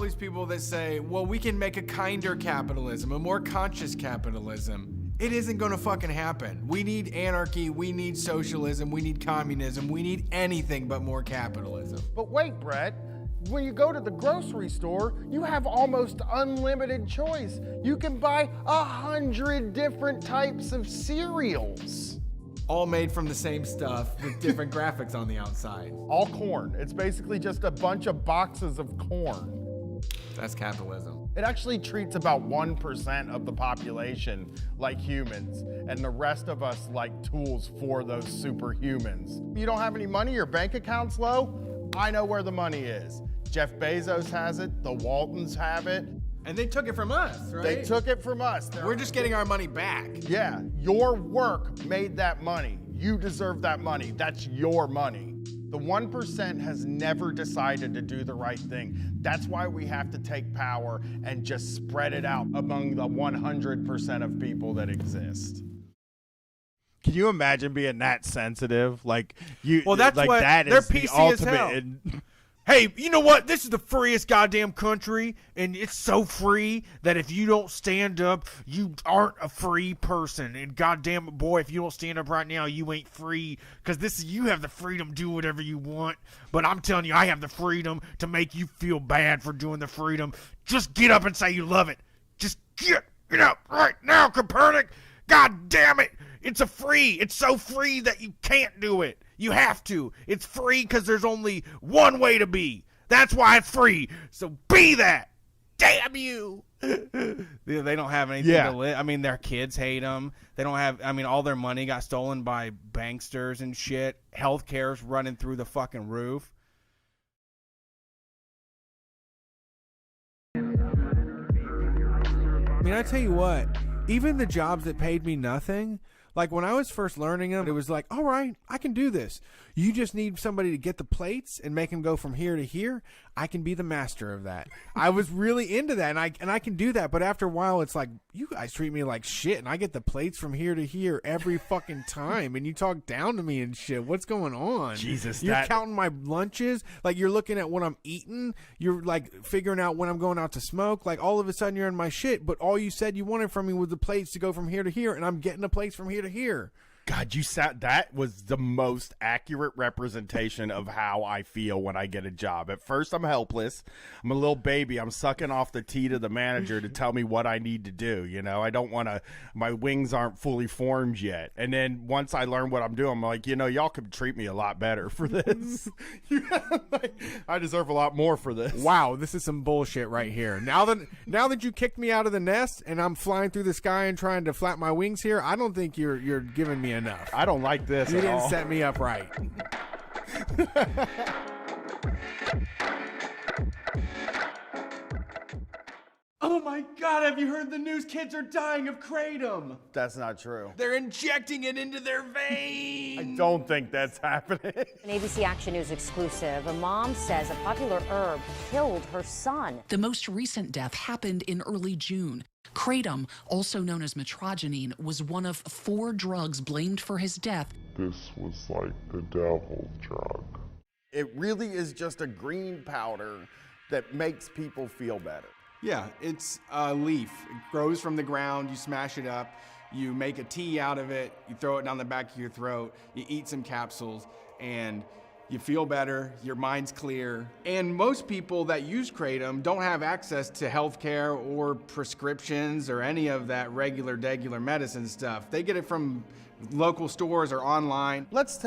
these people that say, well, we can make a kinder capitalism, a more conscious capitalism. It isn't gonna fucking happen. We need anarchy, we need socialism, we need communism, we need anything but more capitalism. But wait, Brett. When you go to the grocery store, you have almost unlimited choice. You can buy 100 different types of cereals. All made from the same stuff with different graphics on the outside. All corn. It's basically just a bunch of boxes of corn. That's capitalism. It actually treats about 1% of the population like humans, and the rest of us like tools for those superhumans. You don't have any money, your bank account's low? I know where the money is. Jeff Bezos has it, the Waltons have it. And they took it from us, right? They took it from us. We're just getting our money back. Yeah, your work made that money. You deserve that money. That's your money. The 1% has never decided to do the right thing. That's why we have to take power and just spread it out among the 100% of people that exist. Can you imagine being that sensitive? Like you, well, that's like what that they're is the PC as hell. ultimate. Hey, you know what? This is the freest goddamn country, and it's so free that if you don't stand up, you aren't a free person. And goddamn it, boy, if you don't stand up right now, you ain't free. Because you have the freedom to do whatever you want. But I'm telling you, I have the freedom to make you feel bad for doing the freedom. Just get up and say you love it. Just get up right now, Copernic. God damn it. It's so free that you can't do it. You have to. It's free because there's only one way to be. That's why it's free. So be that. Damn you. They don't have anything to live. I mean, their kids hate them. They don't have, all their money got stolen by banksters and shit. Healthcare's running through the fucking roof. I tell you what, even the jobs that paid me nothing, like when I was first learning them, it was like, all right, I can do this. You just need somebody to get the plates and make them go from here to here. I can be the master of that. I was really into that, and I can do that. But after a while, it's like, you guys treat me like shit, and I get the plates from here to here every fucking time, and you talk down to me and shit. What's going on? Jesus, you're counting my lunches. Like, you're looking at what I'm eating. You're like figuring out when I'm going out to smoke. Like, all of a sudden, you're in my shit. But all you said you wanted from me was the plates to go from here to here, and I'm getting the plates from here to here. God, that was the most accurate representation of how I feel when I get a job. At first, I'm helpless. I'm a little baby. I'm sucking off the tea to the manager to tell me what I need to do. You know, I don't want to, my wings aren't fully formed yet. And then once I learn what I'm doing, I'm like, y'all could treat me a lot better for this. I deserve a lot more for this. Wow, this is some bullshit right here. Now that you kicked me out of the nest and I'm flying through the sky and trying to flap my wings here, I don't think you're giving me enough. I don't like this. You didn't set me up right. Oh my God, have you heard the news? Kids are dying of kratom. That's not true. They're injecting it into their veins. I don't think that's happening. An ABC Action News exclusive. A mom says a popular herb killed her son. The most recent death happened in early June. Kratom, also known as metrogenine, was one of 4 drugs blamed for his death. This was like the devil's drug. It really is just a green powder that makes people feel better. Yeah, it's a leaf. It grows from the ground. You smash it up. You make a tea out of it. You throw it down the back of your throat. You eat some capsules, and you feel better. Your mind's clear. And most people that use kratom don't have access to healthcare or prescriptions or any of that regular medicine stuff. They get it from local stores or online. Let's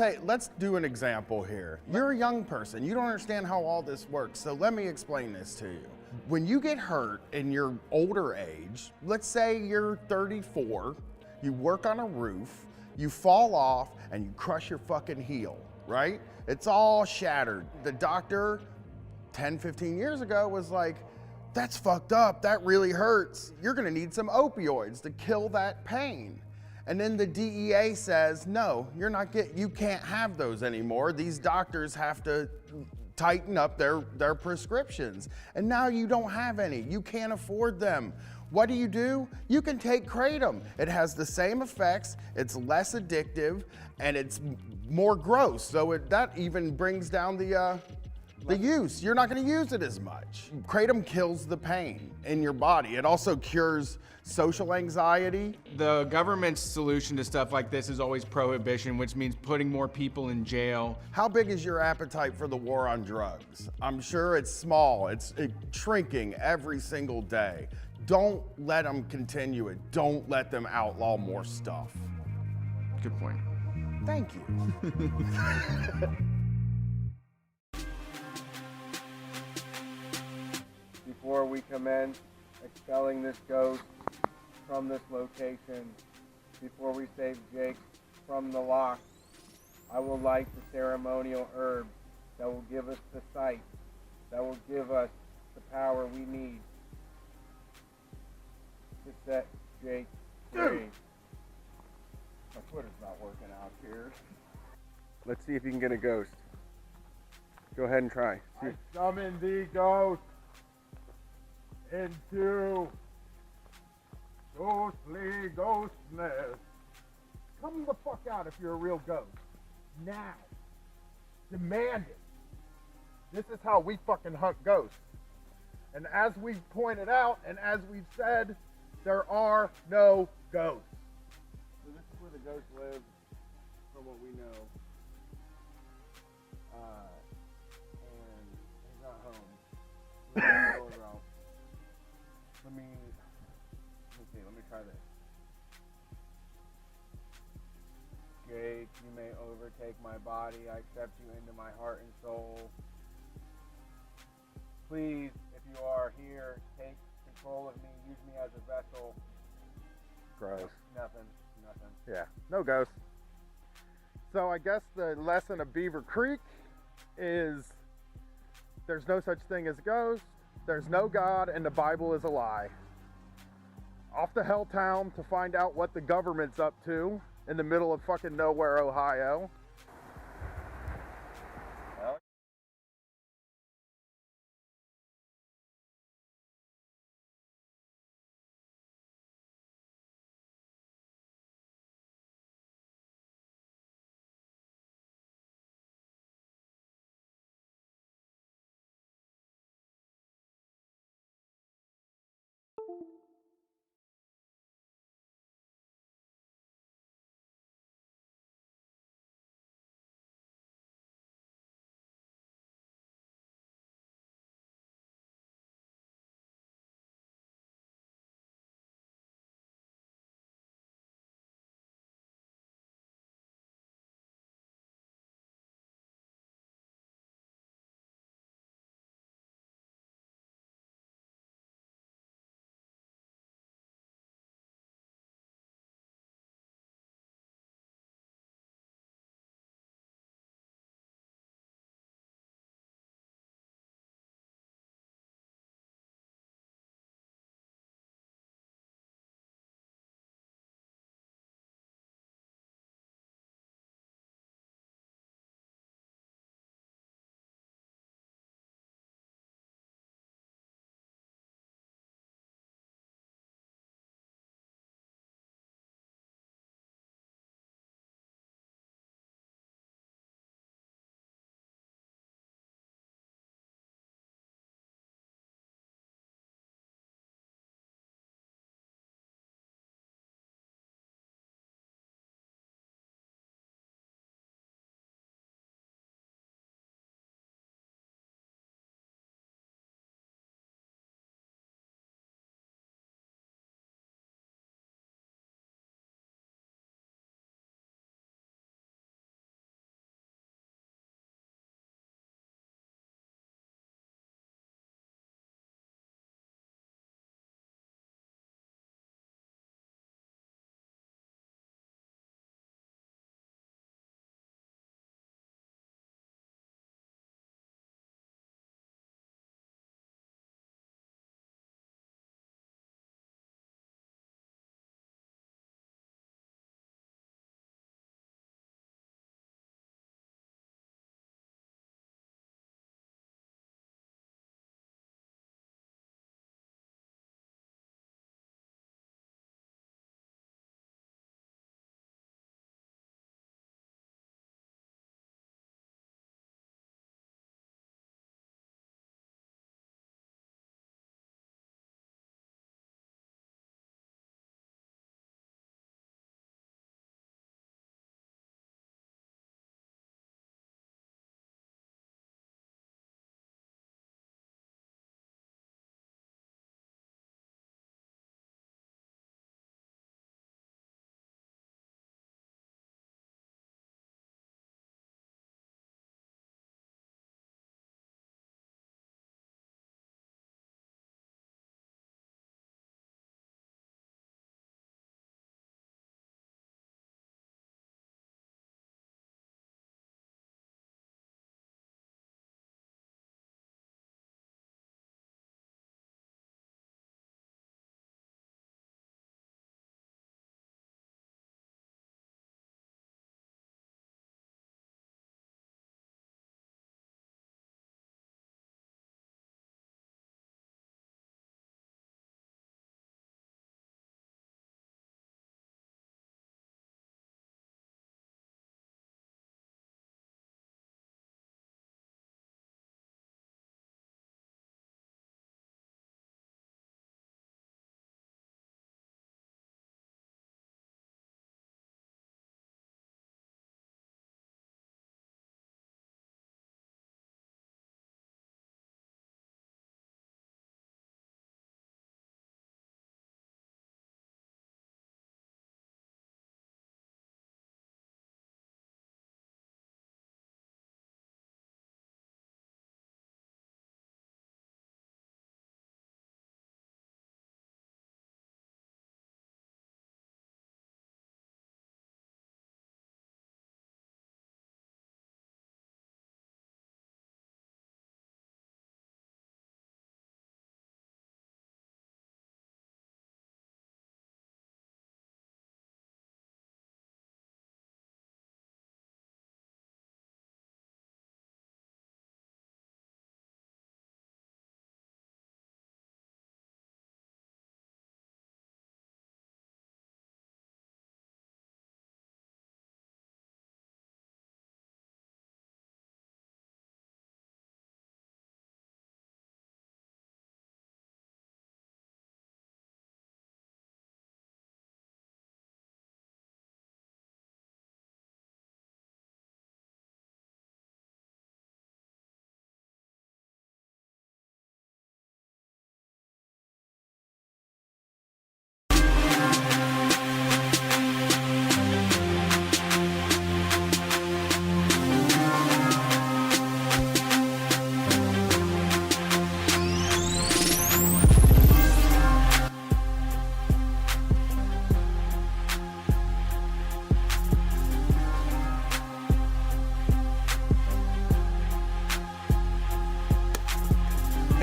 do an example here. You're a young person. You don't understand how all this works. So let me explain this to you. When you get hurt in your older age, let's say you're 34, you work on a roof, you fall off, and you crush your fucking heel, right? It's all shattered. The doctor 10, 15 years ago was like, that's fucked up, that really hurts. You're gonna need some opioids to kill that pain. And then the DEA says, no, you can't have those anymore. These doctors have to tighten up their prescriptions. And now you don't have any. You can't afford them. What do? You can take kratom. It has the same effects, it's less addictive, and it's more gross. So that even brings down the The use, you're not going to use it as much. Kratom kills the pain in your body. It also cures social anxiety. The government's solution to stuff like this is always prohibition, which means putting more people in jail. How big is your appetite for the war on drugs? I'm sure it's small. It's shrinking every single day. Don't let them continue it. Don't let them outlaw more stuff. Good point. Thank you. Before we commence expelling this ghost from this location, before we save Jake from the lock, I will light the ceremonial herb that will give us the sight, that will give us the power we need to set Jake free. My Twitter's not working out here. Let's see if you can get a ghost. Go ahead and try. I summon thee, ghost, into ghostly ghostness. Come the fuck out if you're a real ghost. Now. Demand it. This is how we fucking hunt ghosts. And as we've pointed out, and as we've said, there are no ghosts. So this is where the ghost lives, from what we know. And he's not home. Let me see, let me try this. Jake, you may overtake my body. I accept you into my heart and soul. Please, if you are here, take control of me. Use me as a vessel. Gross. Nothing. Yeah, no ghosts. So I guess the lesson of Beaver Creek is there's no such thing as ghosts. There's no God, and the Bible is a lie. Off to Helltown to find out what the government's up to in the middle of fucking nowhere, Ohio.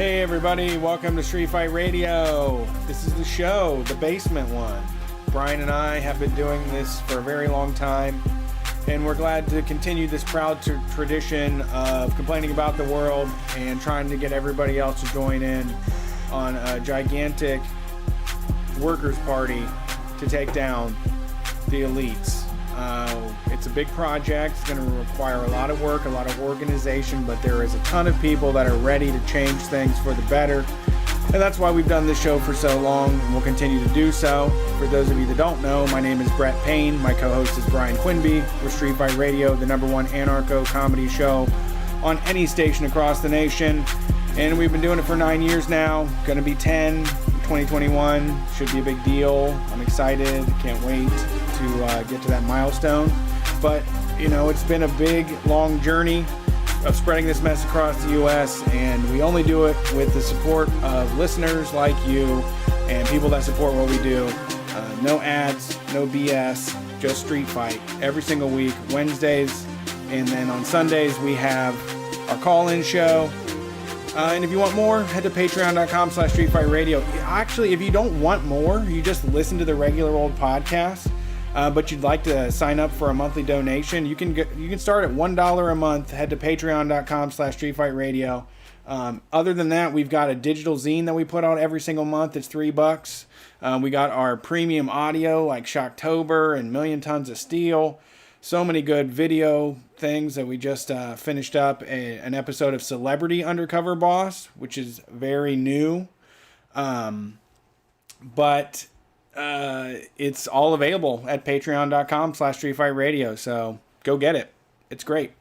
Hey everybody, welcome to Street Fight Radio. This is the show, the basement one. Brian and I have been doing this for a very long time, and we're glad to continue this proud tradition of complaining about the world and trying to get everybody else to join in on a gigantic workers' party to take down the elites. It's a big project. It's going to require a lot of work, a lot of organization, but there is a ton of people that are ready to change things for the better. And that's why we've done this show for so long, and we'll continue to do so. For those of you that don't know, my name is Brett Payne. My co-host is Brian Quinby. We're Street Fight Radio, the #1 anarcho-comedy show on any station across the nation. And we've been doing it for 9 years now. Going to be 10 in 2021. Should be a big deal. I'm excited. Can't wait to get to that milestone. But, you know, it's been a big, long journey of spreading this mess across the U.S., and we only do it with the support of listeners like you and people that support what we do. No ads, no BS, just Street Fight every single week, Wednesdays, and then on Sundays we have our call-in show. And if you want more, head to patreon.com/StreetFightRadio. Actually, if you don't want more, you just listen to the regular old podcast, but you'd like to sign up for a monthly donation, you can start at $1 a month. Head to patreon.com/StreetFightRadio. Other than that, we've got a digital zine that we put out every single month. It's $3. We got our premium audio like Shocktober and Million Tons of Steel. So many good video things that we just finished up an episode of Celebrity Undercover Boss, which is very new. But it's all available at patreon.com/StreetFightRadio. So go get it. It's great.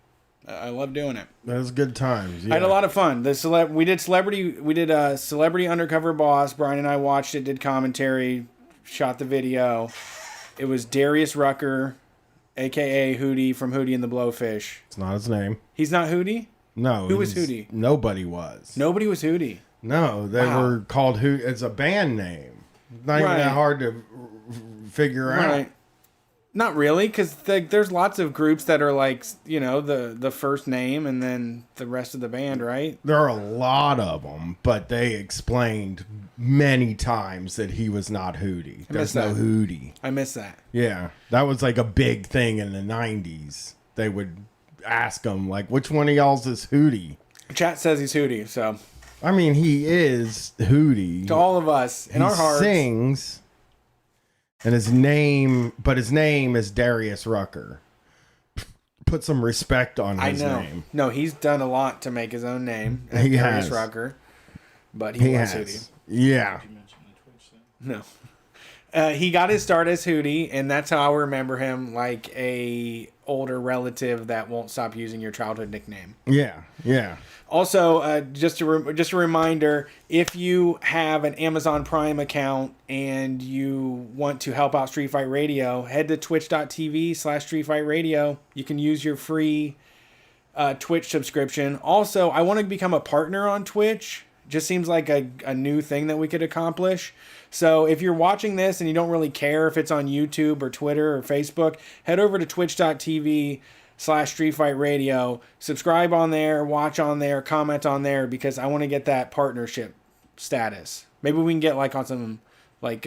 I love doing it. That was good times. Yeah. I had a lot of fun. We did Celebrity Undercover Boss. Brian and I watched it, did commentary, shot the video. It was Darius Rucker, a.k.a. Hootie from Hootie and the Blowfish. It's not his name. He's not Hootie? No. Who was Hootie? Nobody was. Nobody was Hootie. No, they were called Hootie. It's a band name. Not even that hard to figure out. Not really, because there's lots of groups that are like, you know, the first name and then the rest of the band, right? There are a lot of them, but they explained many times that he was not Hootie. There's no Hootie. I miss that. Yeah, that was like a big thing in the 90s. They would ask him, like, which one of y'all's is Hootie? Chat says he's Hootie, so. I mean, he is Hootie. To all of us, in our hearts. He sings, and his name is Darius Rucker. Put some respect on his name. No, he's done a lot to make his own name. He Darius has. Rucker, but he was Hootie. Yeah. No. He got his start as Hootie, and that's how I remember him, like a older relative that won't stop using your childhood nickname. Yeah, yeah. Also, just a reminder, if you have an Amazon Prime account and you want to help out Street Fight Radio, head to twitch.tv/StreetFightRadio. You can use your free Twitch subscription. Also, I want to become a partner on Twitch. Just seems like a new thing that we could accomplish. So if you're watching this and you don't really care if it's on YouTube or Twitter or Facebook, head over to twitch.tv/StreetFightRadio. Subscribe on there, watch on there, comment on there, because I want to get that partnership status. Maybe we can get like on some, like,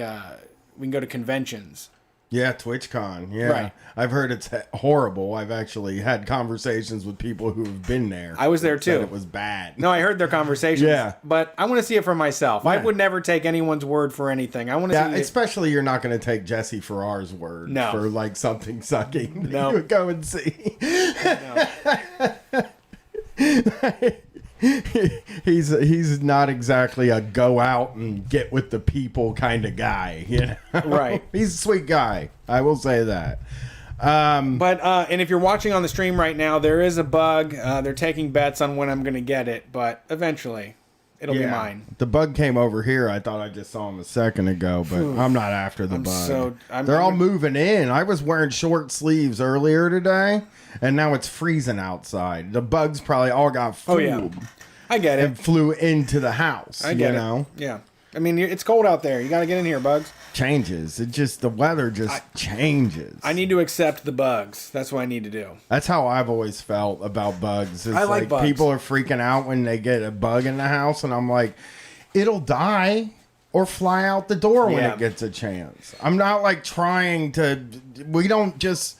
we can go to conventions. Yeah, TwitchCon. Yeah. Right. I've heard it's horrible. I've actually had conversations with people who have been there. I was there too. Said it was bad. No, I heard their conversations. Yeah. But I want to see it for myself. Yeah. I would never take anyone's word for anything. I want to see it. Especially you're not going to take Jesse Farrar's word for like something sucking. No. You would go and see. He's not exactly a go out and get with the people kind of guy, you know? Right. He's a sweet guy. I will say that. And if you're watching on the stream right now, there is a bug. They're taking bets on when I'm going to get it, but eventually it'll be mine. The bug came over here. I thought I just saw him a second ago, but I'm not after the bug. They're all moving in. I was wearing short sleeves earlier today, and now it's freezing outside. The bugs probably all got fooled. Oh, yeah. I get it. And flew into the house. I get it. Yeah. I mean, it's cold out there. You got to get in here, Bugs. Changes. The weather just changes. I need to accept the bugs. That's what I need to do. That's how I've always felt about bugs. It's I like bugs. People are freaking out when they get a bug in the house, and I'm like, it'll die or fly out the door when it gets a chance. I'm not like trying to. We don't just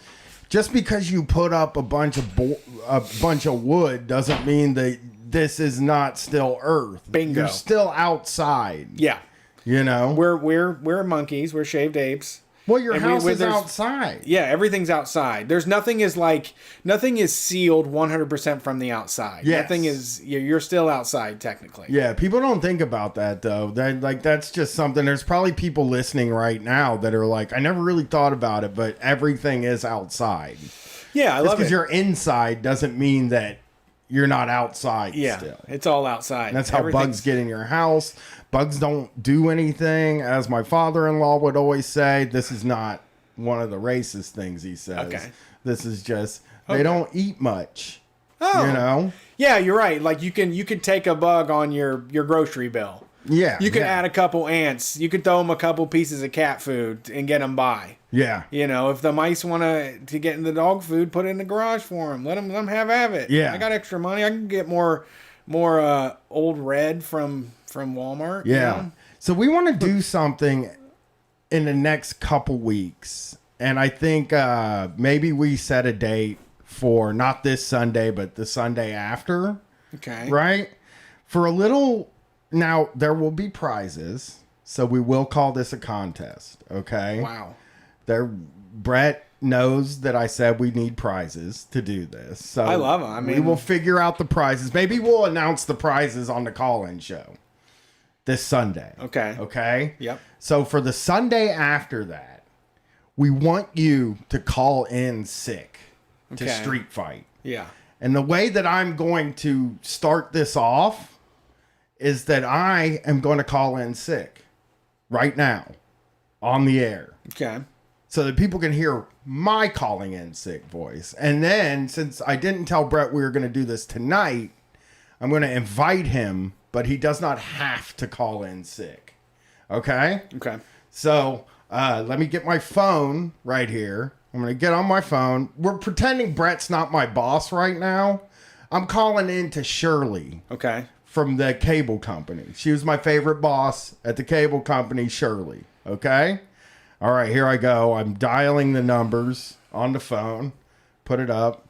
because you put up a bunch of wood doesn't mean that this is not still Earth. Bingo. You're still outside. Yeah. You know? We're monkeys. We're shaved apes. Well, your house is outside. Yeah, everything's outside. Nothing is sealed 100% from the outside. Yes. Nothing is, you're still outside technically. Yeah, people don't think about that though. That's just something. There's probably people listening right now that are like, I never really thought about it, but everything is outside. Yeah, I love it. Because you're inside doesn't mean that you're not outside still. It's all outside. And that's how bugs get in your house. Bugs don't do anything. As my father-in-law would always say, this is not one of the racist things he says. Okay. This is just, they don't eat much. Oh. You know? Yeah, you're right. Like you can take a bug on your grocery bill. Yeah. You can add a couple ants. You could throw them a couple pieces of cat food and get them by. Yeah. You know, if the mice want to get in the dog food, put it in the garage for them. Let them have it. Yeah. I got extra money. I can get more Old Red from Walmart. Yeah. You know? So we want to do something in the next couple weeks. And I think maybe we set a date for not this Sunday, but the Sunday after. Okay. Right? For a little... Now, there will be prizes. So we will call this a contest. Okay? Wow. Brett knows that I said we need prizes to do this. So I love them. I mean, we will figure out the prizes. Maybe we'll announce the prizes on the call-in show this Sunday. Okay. Okay? Yep. So for the Sunday after that, we want you to call in sick to Okay. Street Fight. Yeah. And the way that I'm going to start this off is that I am going to call in sick right now on the air. Okay. So that people can hear my calling in sick voice. And then, since I didn't tell Brett we were going to do this tonight, I'm going to invite him, but he does not have to call in sick. Okay? Okay. So, let me get my phone right here. I'm going to get on my phone. We're pretending Brett's not my boss right now. I'm calling in to Shirley. Okay. From the cable company. She was my favorite boss at the cable company, Shirley. Okay? All right, here I go. I'm dialing the numbers on the phone. Put it up.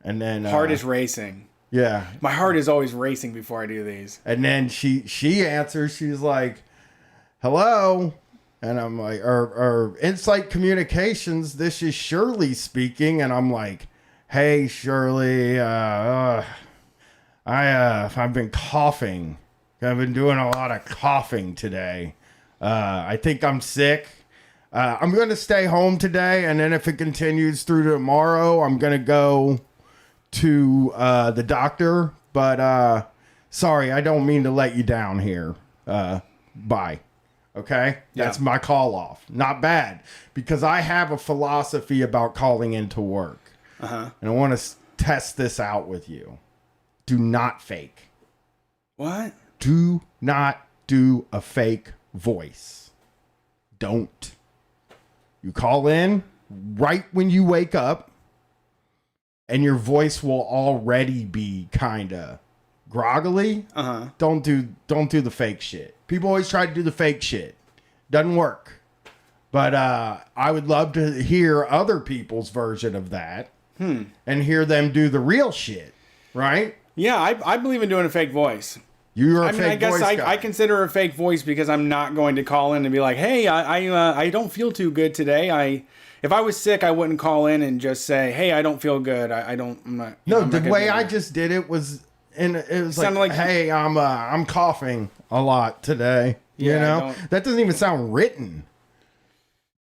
And then... Heart is racing. Yeah. My heart is always racing before I do these. And then she answers. She's like, hello? And I'm like, or Insight Communications, this is Shirley speaking. And I'm like, hey, Shirley, I've been coughing. I've been doing a lot of coughing today. I think I'm sick. I'm going to stay home today, and then if it continues through tomorrow, I'm going to go to the doctor. But sorry, I don't mean to let you down here. Bye. Okay? That's my call off. Not bad, because I have a philosophy about calling into work. And I want to test this out with you. Do not fake. What? Do not do a fake voice. Don't. You call in right when you wake up, and your voice will already be kind of groggily. Don't do the fake shit. People always try to do the fake shit. Doesn't work. But I would love to hear other people's version of that and hear them do the real shit. Right? Yeah, I believe in doing a fake voice. You're a I mean, fake I guess voice guy. I consider a fake voice because I'm not going to call in and be like, "Hey, I don't feel too good today." If I was sick, I wouldn't call in and just say, "Hey, I don't feel good." I'm not. No, I'm the not way gonna I do that. just did it was, it was Sounded like, like- "Hey, I'm coughing a lot today." You Yeah, I know, don't- that doesn't even sound written.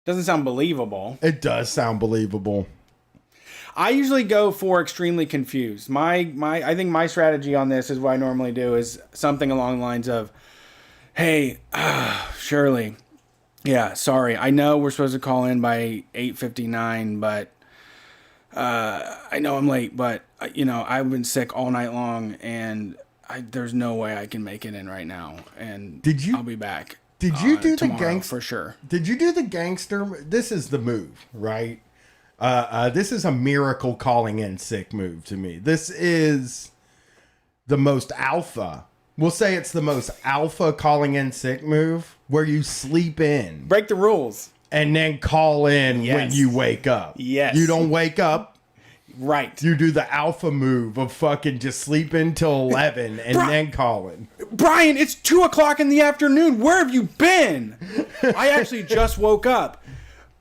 Doesn't sound believable. It does sound believable. I usually go for extremely confused. I think my strategy on this is what I normally do is something along the lines of, "Hey, Shirley, yeah, sorry. I know we're supposed to call in by 8:59, but I know I'm late, but I've been sick all night long, and There's no way I can make it in right now, and I'll be back. Did you do the gangster for sure? Did you do the gangster? This is the move, right? This is a miracle calling in sick move to me. This is the most alpha. We'll say it's the most alpha calling in sick move, where you sleep in, break the rules, and then call in when you wake up. Yes, you don't wake up. Right. You do the alpha move of fucking just sleeping till 11 and then calling. Brian, it's 2:00 in the afternoon. Where have you been? I actually just woke up.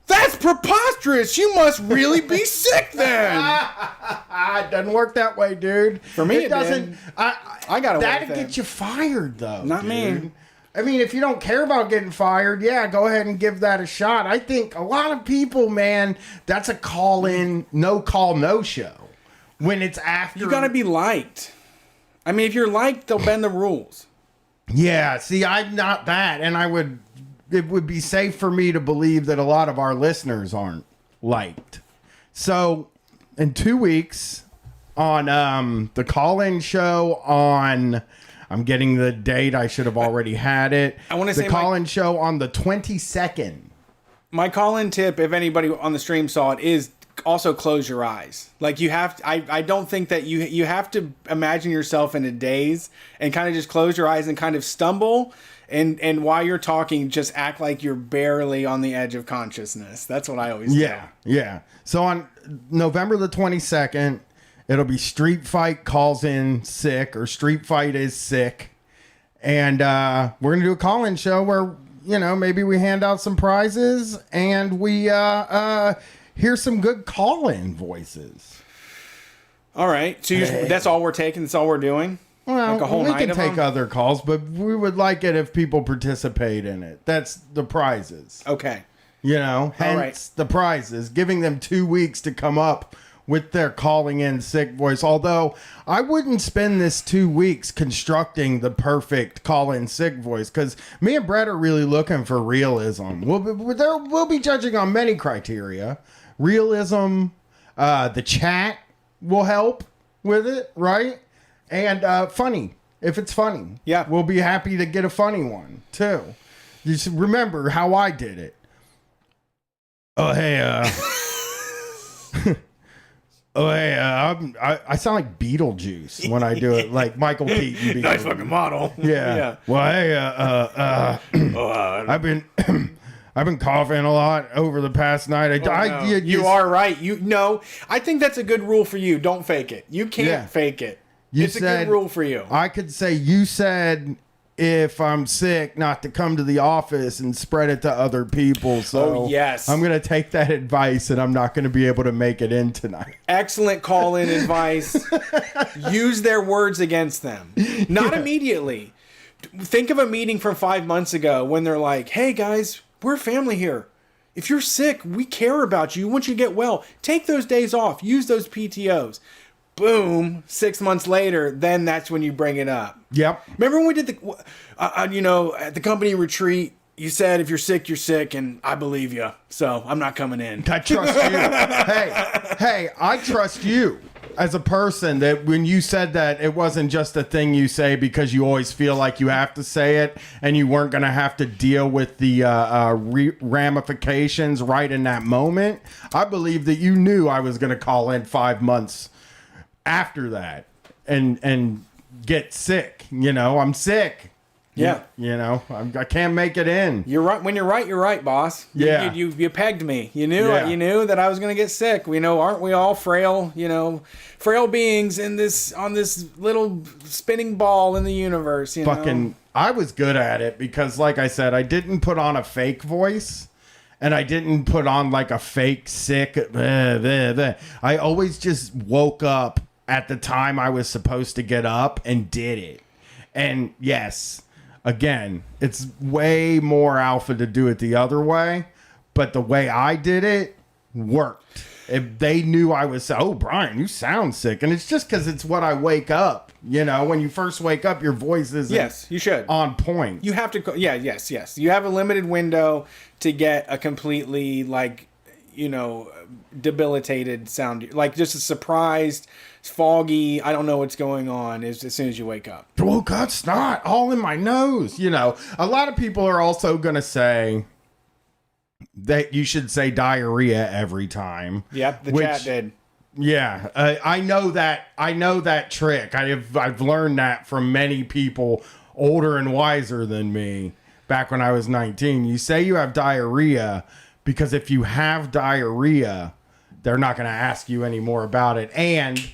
That's preposterous. You must really be sick then. It doesn't work that way, dude. For me, it doesn't. did. I got away that'd with it. get you fired, though. Not dude. me. I mean, if you don't care about getting fired, yeah, go ahead and give that a shot. I think a lot of people, man, that's a call-in, no-call, no-show. When it's after... You gotta be liked. I mean, if you're liked, they'll bend the rules. Yeah, see, I'm not that, and it would be safe for me to believe that a lot of our listeners aren't liked. So, in 2 weeks, on the call-in show on... I'm getting the date. I should have already had it. I want to say the call-in show on the 22nd. My call-in tip, if anybody on the stream saw it, is also close your eyes. Like you have to, I don't think that you have to imagine yourself in a daze and kind of just close your eyes and kind of stumble. And while you're talking, just act like you're barely on the edge of consciousness. That's what I always do. Yeah. So on November the 22nd, it'll be Street Fight calls in sick, or Street Fight is sick. And we're going to do a call-in show where, maybe we hand out some prizes and we hear some good call-in voices. All right. So that's all we're taking? That's all we're doing? Well, like a whole we night can of take them? other calls, but we would like it if people participate in it. That's the prizes. Okay. Hence the prizes, giving them 2 weeks to come up with their calling in sick voice. Although I wouldn't spend this 2 weeks constructing the perfect call in sick voice, because me and Brett are really looking for realism. We'll be judging on many criteria. Realism, the chat will help with it, right? And funny, if it's funny. Yeah. We'll be happy to get a funny one, too. You should remember how I did it. Oh, hey, I sound like Beetlejuice when I do it, like Michael Keaton. Nice fucking model. Yeah. Well, hey, I've been coughing a lot over the past night. You are right. I think that's a good rule for you. Don't fake it. You can't fake it. It's a good rule for you. I could say you said if I'm sick not to come to the office and spread it to other people. So yes. I'm going to take that advice and I'm not going to be able to make it in tonight. Excellent call-in advice. Use their words against them. Not immediately. Think of a meeting from 5 months ago when they're like, hey guys, we're family here. If you're sick, we care about you. We want you to get well. Take those days off. Use those PTOs. Boom, 6 months later, then that's when you bring it up. Yep. Remember when we did at the company retreat, you said if you're sick, you're sick, and I believe you, so I'm not coming in. I trust you. hey, I trust you as a person, that when you said that, it wasn't just a thing you say because you always feel like you have to say it, and you weren't going to have to deal with the ramifications right in that moment. I believe that you knew I was going to call in 5 months after that and get sick. I'm sick. Yeah. I can't make it in. You're right. When you're right, boss. Yeah. You pegged me. You knew that I was going to get sick. Aren't we all frail, frail beings on this little spinning ball in the universe, I was good at it because, like I said, I didn't put on a fake voice. And I didn't put on like a fake sick. I always just woke up at the time I was supposed to get up and did it. And yes, again, it's way more alpha to do it the other way. But the way I did it worked. If they knew I was, Brian, you sound sick. And it's just because it's what I wake up. When you first wake up, your voice isn't you should. on point. You have to, yes. You have a limited window to get a completely, debilitated sound. Like just a surprised It's foggy. I don't know what's going on as soon as you wake up. Well, got snot all in my nose. You know, a lot of people are also going to say that you should say diarrhea every time. Yep, the chat did. Yeah, I know that trick. I've learned that from many people older and wiser than me back when I was 19. You say you have diarrhea because if you have diarrhea, they're not going to ask you any more about it. And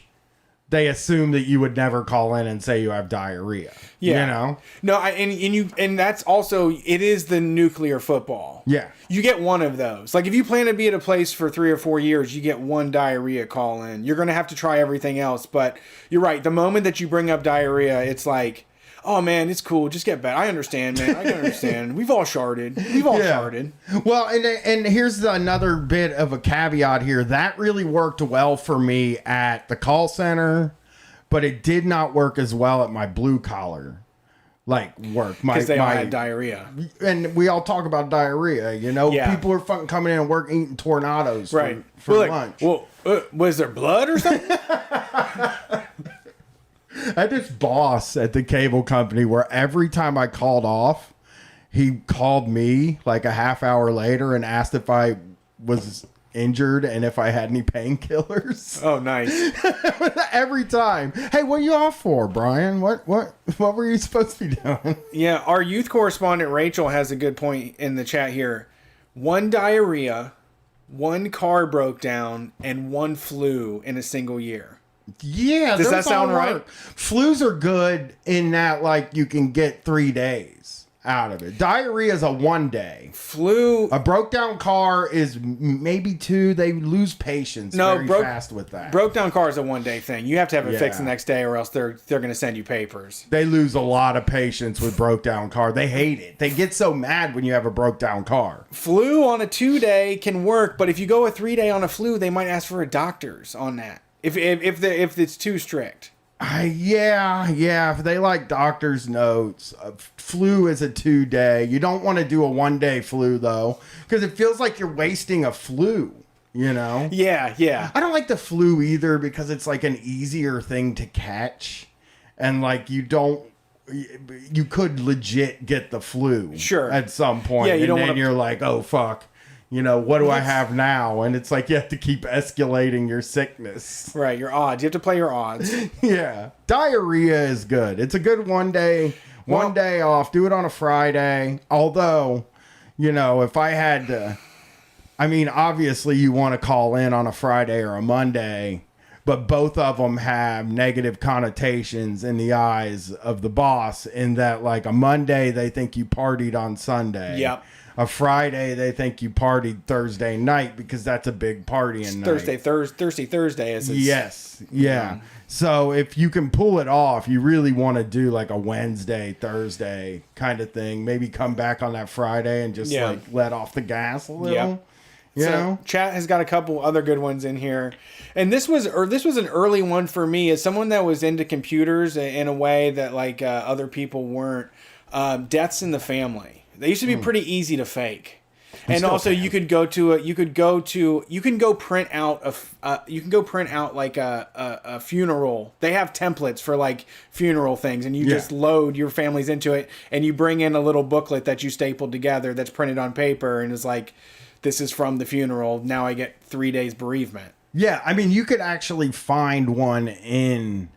they assume that you would never call in and say you have diarrhea. Yeah. You know? No, and that's also, it is the nuclear football. Yeah. You get one of those. Like if you plan to be at a place for 3 or 4 years, you get one diarrhea call in. You're going to have to try everything else. But you're right. The moment that you bring up diarrhea, it's like, oh man, it's cool. Just get better. I understand, man. I can understand. We've all sharded. Sharded. Well, and here's another bit of a caveat here. That really worked well for me at the call center, but it did not work as well at my blue collar work. Because they all had diarrhea. And we all talk about diarrhea, you know? Yeah. People are fucking coming in and work eating tornadoes Right. for Well, lunch. Well, was there blood or something? I had this boss at the cable company where every time I called off, he called me like a half hour later and asked if I was injured and if I had any painkillers. Oh, nice. Every time. Hey, what are you off for, Brian? What were you supposed to be doing? Yeah, our youth correspondent Rachel has a good point in the chat here. 1 diarrhea, 1 car broke down, and 1 flu in a single year. Yeah, does that sound right? Flus are good in that you can get 3 days out of it. Diarrhea is a 1 day. Flu, a broke down car is maybe 2. They lose patience very fast with that. Broke down car is a 1 day thing. You have to have it fixed the next day, or else they're going to send you papers. They lose a lot of patience with broke down car. They hate it. They get so mad when you have a broke down car. Flu on a 2-day can work, but if you go a 3-day on a flu, they might ask for a doctor's on that. If it's too strict. Yeah. If they like doctor's notes, flu is a 2-day. You don't want to do a 1-day flu though, because it feels like you're wasting a flu. You know? Yeah. I don't like the flu either because it's like an easier thing to catch, and you could legit get the flu. Sure. At some point. Yeah, you're like, oh fuck. You know, what do I have now? And it's like you have to keep escalating your sickness. Right, your odds. You have to play your odds. Yeah. Diarrhea is good. It's a good 1 day, one day off. Do it on a Friday. Although, you know, if I had to, I mean, obviously you want to call in on a Friday or a Monday, but both of them have negative connotations in the eyes of the boss in that a Monday, they think you partied on Sunday. Yep. A Friday, they think you partied Thursday night because that's a big partying night. Thursday is Yes. Yeah. So if you can pull it off, you really want to do a Wednesday, Thursday kind of thing. Maybe come back on that Friday and just let off the gas a little. Yep. You know? Chat has got a couple other good ones in here. And this was an early one for me as someone that was into computers in a way that other people weren't. Deaths in the family. They used to be pretty easy to fake. And also you can go print out a funeral. They have templates for funeral things, and you just load your families into it, and you bring in a little booklet that you stapled together that's printed on paper, and it's this is from the funeral. Now I get 3 days bereavement. Yeah, I mean, you could actually find one in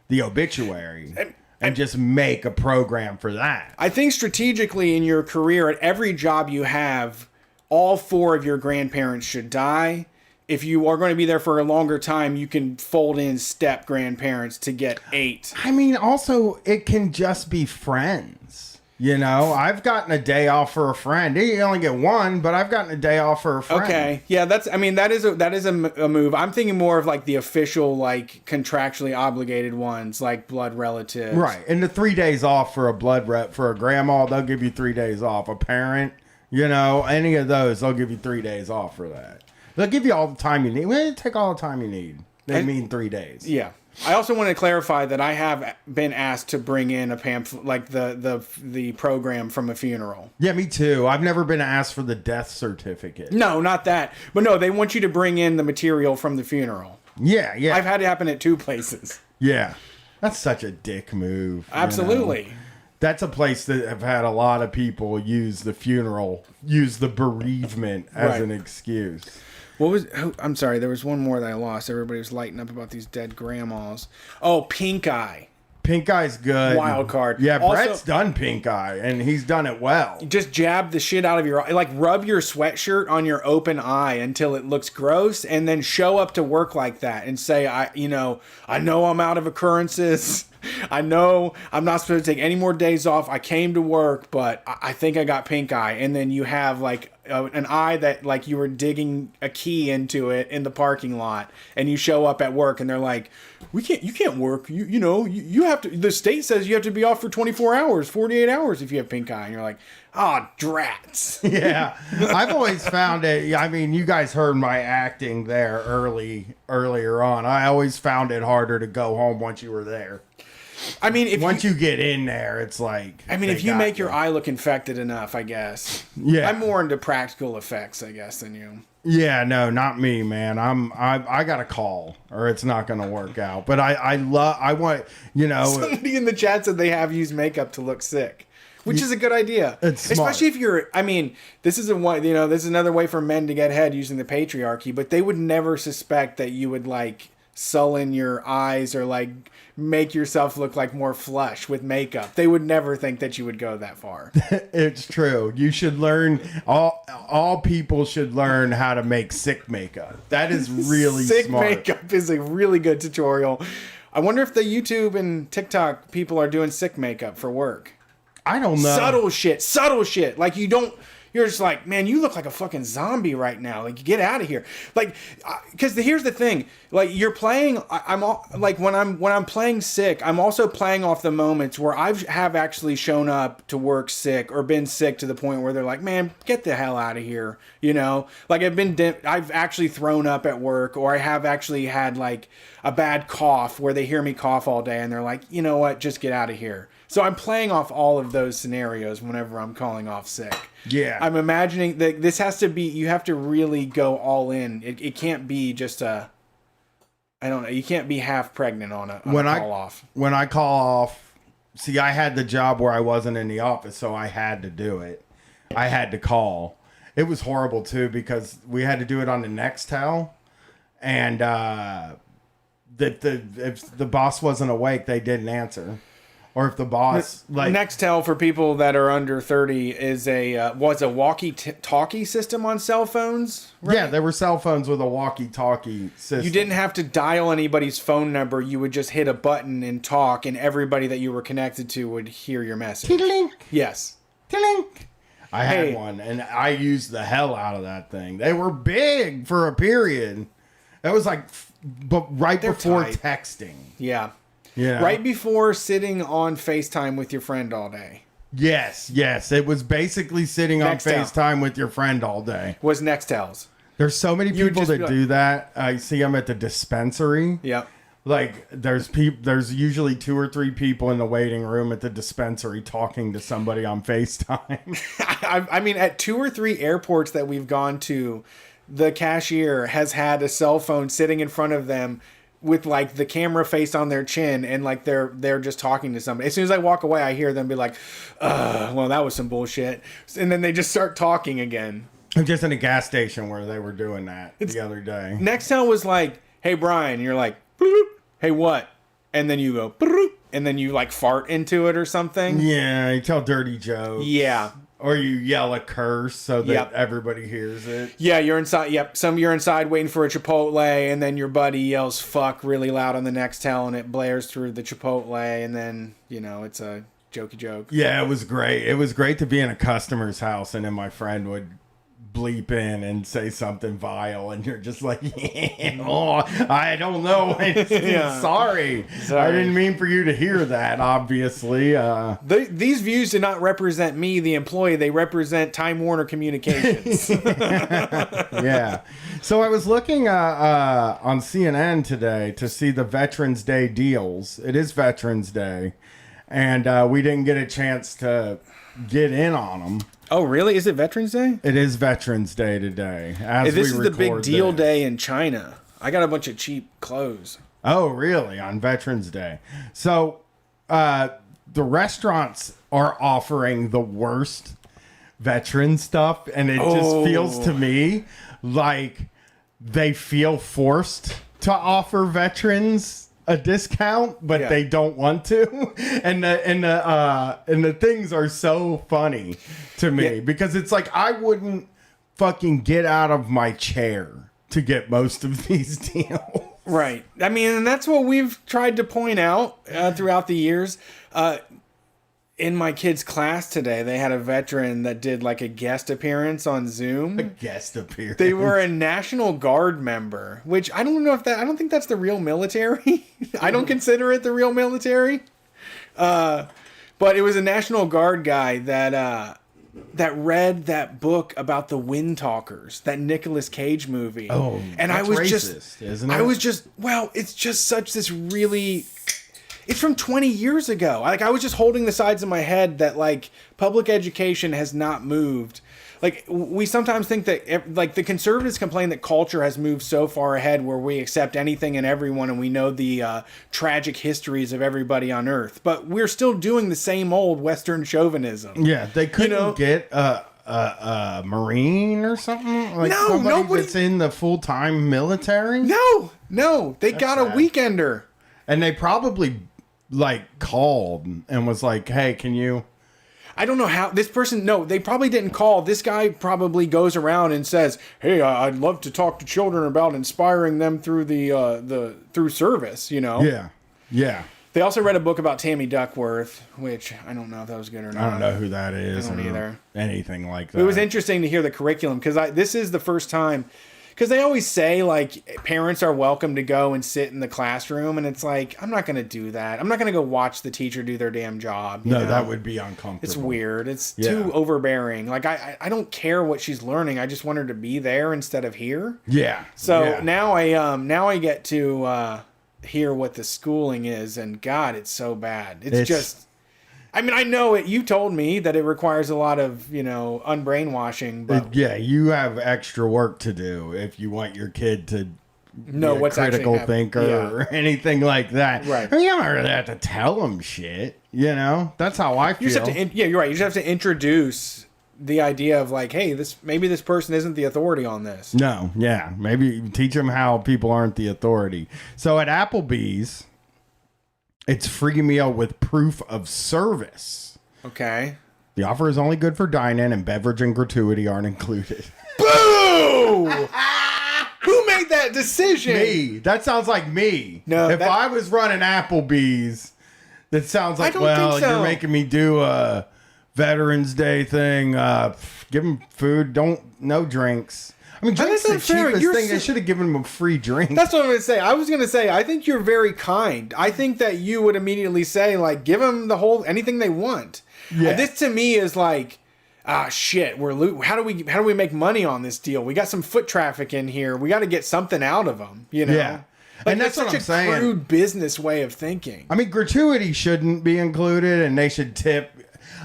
the obituary. And just make a program for that. I think strategically in your career, at every job you have, all 4 of your grandparents should die. If you are going to be there for a longer time, you can fold in step grandparents to get 8. I mean, also, it can just be friends. You know, I've gotten a day off for a friend. You only get 1, but I've gotten a day off for a friend. Okay, yeah, that is a move. I'm thinking more of the official, contractually obligated ones, like blood relatives. Right, and the 3 days off for a for a grandma, they'll give you 3 days off. A parent, you know, any of those, they'll give you 3 days off for that. They'll give you all the time you need. Well, take all the time you need. They mean 3 days. Yeah. I also want to clarify that I have been asked to bring in a pamphlet, the program from a funeral. Yeah, me too. I've never been asked for the death certificate. No, not that. But no, they want you to bring in the material from the funeral. Yeah, yeah. I've had it happen at 2 places. Yeah. That's such a dick move. you know? Absolutely. That's a place that have had a lot of people use the bereavement as Right. an excuse. I'm sorry, there was one more that I lost. Everybody was lighting up about these dead grandmas. Oh, Pink Eye. Pink Eye's good. Wild card. Yeah, Also- Brett's done Pink Eye, and he's done it well. Just jab the shit out of your eye. Like, rub your sweatshirt on your open eye until it looks gross, and then show up to work like that and say, I know I'm out of occurrences. I know I'm not supposed to take any more days off. I came to work, but I think I got pink eye. And then you have like an eye that like you were digging a key into it in the parking lot, and you show up at work and they're like, you can't work. You have to, the state says you have to be off for 24 hours, 48 hours if you have pink eye. And you're like, oh, drats. Yeah, I've always found it. I mean, you guys heard my acting there earlier on. I always found it harder to go home once you were there. I mean, Once you get in there, it's like. I mean, if you make your eye look infected enough, I guess. Yeah. I'm more into practical effects, I guess, than you. Yeah, no, not me, man. I got a call, or it's not going to work out. But I want. Somebody in the chat said they have used makeup to look sick, which is a good idea. It's smart. Especially if you're. I mean, this is this is another way for men to get head using the patriarchy. But they would never suspect that you would like sullen your eyes or like make yourself look like more flush with makeup. They would never think that you would go that far. It's true. You should learn. All people should learn how to make sick makeup. That is really Sick smart. makeup is a really good tutorial. I wonder if the YouTube and TikTok people are doing sick makeup for work. I don't know. Subtle shit. Like you're just like, man, you look like a fucking zombie right now. Like, get out of here. Like, because here's the thing. Like, you're playing. I'm all like when I'm playing sick. I'm also playing off the moments where I have actually shown up to work sick or been sick to the point where they're like, man, get the hell out of here. Like I've actually thrown up at work, or I have actually had like a bad cough where they hear me cough all day and they're like, you know what, just get out of here. So I'm playing off all of those scenarios whenever I'm calling off sick. Yeah. I'm imagining that this has to be, you have to really go all in. It can't be just I don't know, you can't be half pregnant on a call off. When I call off, see, I had the job where I wasn't in the office, so I had to do it. I had to call. It was horrible too because we had to do it on the Nextel, and if the boss wasn't awake, they didn't answer. Or if the boss Nextel, for people that are under 30, is was a walkie-talkie system on cell phones. Right? Yeah, there were cell phones with a walkie-talkie system. You didn't have to dial anybody's phone number. You would just hit a button and talk, and everybody that you were connected to would hear your message. Tiddlink. Yes. Tiddlink. I had one, and I used the hell out of that thing. They were big for a period. That was like, but before tight. texting. Yeah. Yeah. Right before sitting on FaceTime with your friend all day. Yes. It was basically sitting on Nextel. FaceTime with your friend all day. Was Nextels. There's so many You would people just that be do that. I see them at the dispensary. Yep. Like there's usually 2 or 3 people in the waiting room at the dispensary talking to somebody on FaceTime. I mean, at 2 or 3 airports that we've gone to, the cashier has had a cell phone sitting in front of them with like the camera face on their chin, and like they're just talking to somebody. As soon as I walk away, I hear them be like, well, that was some bullshit. And then they just start talking again. I'm just in a gas station where they were doing that the other day. Nextel was like, hey, Brian, and you're like, bloop, hey, what? And then you go, bloop, and then you like fart into it or something. Yeah, you tell dirty jokes. Yeah. Or you yell a curse so that Yep. everybody hears it. Yeah, you're inside. Yep, you're inside waiting for a Chipotle, and then your buddy yells "fuck" really loud on the Nextel, and it blares through the Chipotle, and then it's a jokey joke. Yeah, it was great. It was great to be in a customer's house, and then my friend would bleep in and say something vile, and you're just like, I don't know. Sorry. I didn't mean for you to hear that, obviously. These views do not represent me, the employee. They represent Time Warner Communications. Yeah. So I was looking on CNN today to see the Veterans Day deals. It is Veterans Day, and we didn't get a chance to get in on them. Oh, really? Is it Veterans Day? It is Veterans Day today. This is the big deal day in China. I got a bunch of cheap clothes. Oh, really? On Veterans Day. So, the restaurants are offering the worst veteran stuff, and it just feels to me like they feel forced to offer veterans a discount, but they don't want to. And the things are so funny to me because it's like I wouldn't fucking get out of my chair to get most of these deals. Right. I mean, and that's what we've tried to point out throughout the years. In my kids' class today, they had a veteran that did like a guest appearance on Zoom. A guest appearance. They were a National Guard member, which I don't know if that, I don't think that's the real military. I don't consider it the real military. But it was a National Guard guy that read that book about the Wind Talkers, that Nicolas Cage movie. Oh, and that's I was racist, isn't it? I was just, well, it's just such this really, it's from 20 years ago. Like I was just holding the sides of my head that like public education has not moved. Like we sometimes think that like the conservatives complain that culture has moved so far ahead where we accept anything and everyone and we know the tragic histories of everybody on earth, but we're still doing the same old Western chauvinism. Yeah, they couldn't get a Marine or something like somebody that's in the full-time military. No, they got a weekender, and they probably like called and was like, "Hey, can you?" I don't know how this person. No, they probably didn't call. This guy probably goes around and says, "Hey, I'd love to talk to children about inspiring them through through service." You know. Yeah. They also read a book about Tammy Duckworth, which I don't know if that was good or not. I don't know who that is. I don't either. Anything like that. It was interesting to hear the curriculum because this is the first time. Because they always say, like, parents are welcome to go and sit in the classroom. And it's like, I'm not going to do that. I'm not going to go watch the teacher do their damn job. No, that would be uncomfortable. It's weird. It's too overbearing. Like, I don't care what she's learning. I just want her to be there instead of here. Yeah. So now I get to hear what the schooling is. And, God, it's so bad. It's just... I mean, I know it. You told me that it requires a lot of, unbrainwashing. But you have extra work to do if you want your kid to know what's critical actually thinker or anything like that. Right. I mean, you don't really have to tell them shit. That's how I feel. You just have to. You're right. You just have to introduce the idea of like, hey, maybe this person isn't the authority on this. No. Yeah. Maybe teach them how people aren't the authority. So at Applebee's, it's free meal with proof of service. Okay. The offer is only good for dine-in, and beverage and gratuity aren't included. Boo! Who made that decision? Me. That sounds like me. No. If I was running Applebee's, that sounds like, you're making me do a Veterans Day thing. Give them food. No drinks. I mean, drinks the cheapest thing. They should have given them a free drink. That's what I'm going to say. I was going to say, I think you're very kind. I think that you would immediately say, like, give them anything they want. Yeah. This to me is like, shit, how do we make money on this deal? We got some foot traffic in here. We got to get something out of them, Yeah. Like, and that's what I'm saying. Such a crude business way of thinking. I mean, gratuity shouldn't be included, and they should tip.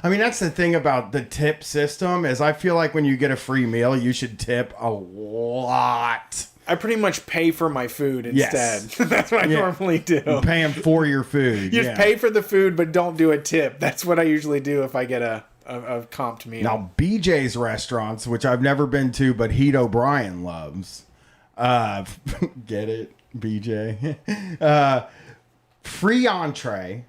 I mean, that's the thing about the tip system is I feel like when you get a free meal, you should tip a lot. I pretty much pay for my food instead. Yes. That's what I normally do. You're paying for your food. You just pay for the food, but don't do a tip. That's what I usually do if I get a comped meal. Now, BJ's restaurants, which I've never been to, but Heat O'Brien loves. Get it? BJ. Free entree.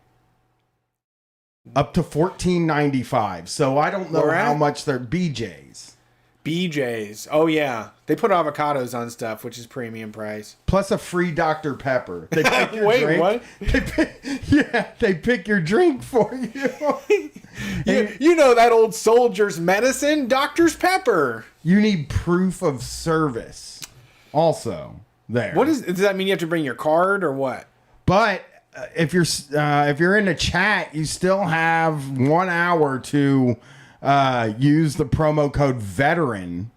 Up to $14.95. So I don't know how much they're BJ's. BJ's. Oh yeah, they put avocados on stuff, which is premium price. Plus a free Dr. Pepper. They pick your Wait, drink. what? They pick your drink for you. you know that old soldier's medicine, Dr. Pepper. You need proof of service. Also, there. Does that mean? You have to bring your card or what? But if you're in the chat, you still have 1 hour to use the promo code VETERAN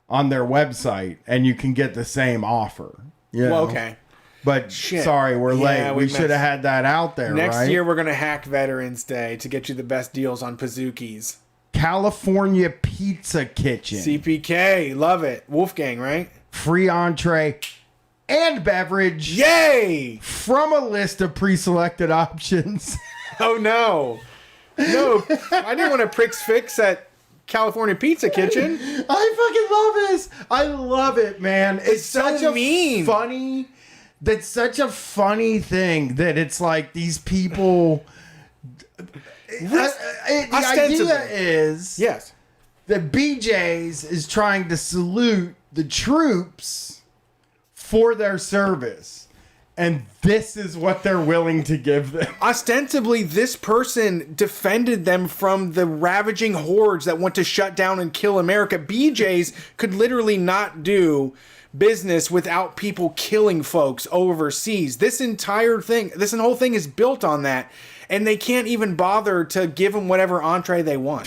on their website, and you can get the same offer. Well, okay. But sorry, we're late. We should have had that out there. Next year, we're gonna hack Veterans Day to get you the best deals on Pazookies. California Pizza Kitchen. CPK, love it. Wolfgang, right? Free entree and beverage Yay! from a list of pre-selected options. Oh no. No, I didn't want a Prix Fix at California Pizza Kitchen. I fucking love this. I love it, man. It's so such a mean. funny. That's such a funny thing that it's like these people. The Ostensibly. idea is Yes. that BJ's is trying to salute the troops for their service. And this is what they're willing to give them. Ostensibly, this person defended them from the ravaging hordes that want to shut down and kill America. BJ's could literally not do business without people killing folks overseas. This whole thing is built on that. And they can't even bother to give them whatever entree they want.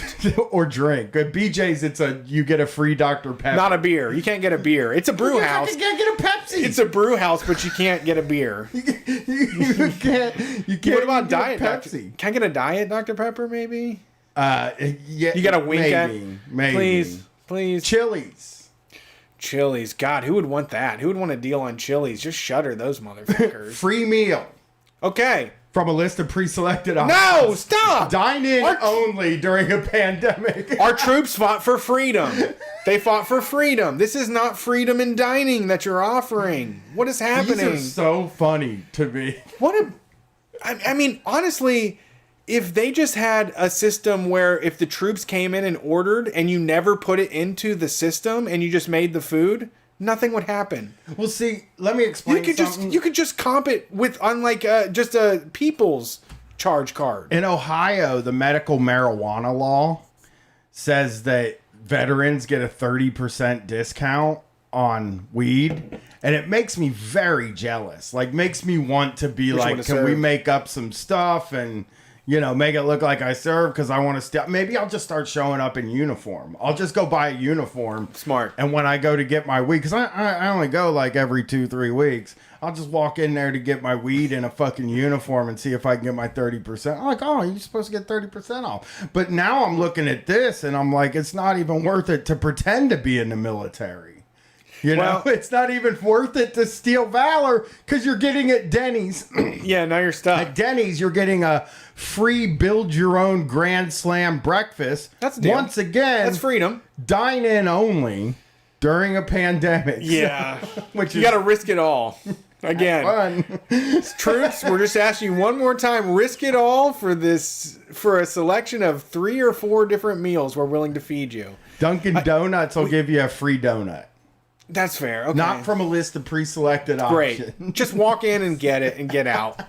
Or drink. At BJ's, you get a free Dr. Pepper. Not a beer. You can't get a beer. It's a brew house. You can't get a Pepsi. It's a brew house, but you can't get a beer. you can't. What about get a Diet Pepsi? Can I get a Diet Dr. Pepper, maybe? Yeah, You got to wink at? Maybe. Please. Chili's. God, who would want that? Who would want a deal on Chili's? Just shutter those motherfuckers. Free meal. Okay. From a list of pre-selected options. No, stop! Dine-in only during a pandemic. Our troops fought for freedom. They fought for freedom. This is not freedom in dining that you're offering. What is happening? These are so funny to me. I mean, honestly, if they just had a system where if the troops came in and ordered and you never put it into the system and you just made the food, nothing would happen. Well, see, let me explain something. You could just comp it with unlike just a people's charge card. In Ohio, the medical marijuana law says that veterans get a 30% discount on weed, and it makes me very jealous. Like, makes me want to be like, can we make up some stuff and, you know, make it look like I serve because I want to maybe I'll just start showing up in uniform. I'll just go buy a uniform. Smart. And when I go to get my weed, because I only go like every 2-3 weeks, I'll just walk in there to get my weed in a fucking uniform and see if I can get my 30%. I'm like, oh, you're supposed to get 30% off. But now I'm looking at this and I'm like, it's not even worth it to pretend to be in the military. You know, it's not even worth it to steal valor because you're getting at Denny's. Yeah, now you're stuck. At Denny's, you're getting a free build-your-own Grand Slam breakfast. That's a deal. Once again, That's freedom. Dine-in only during a pandemic. Yeah. Which you got to risk it all. Again. Fun. Troops, we're just asking you one more time, risk it all for a selection of 3 or 4 different meals we're willing to feed you. Dunkin' Donuts will give you a free donut. That's fair. Okay. Not from a list of pre-selected options. Great. Just walk in and get it and get out.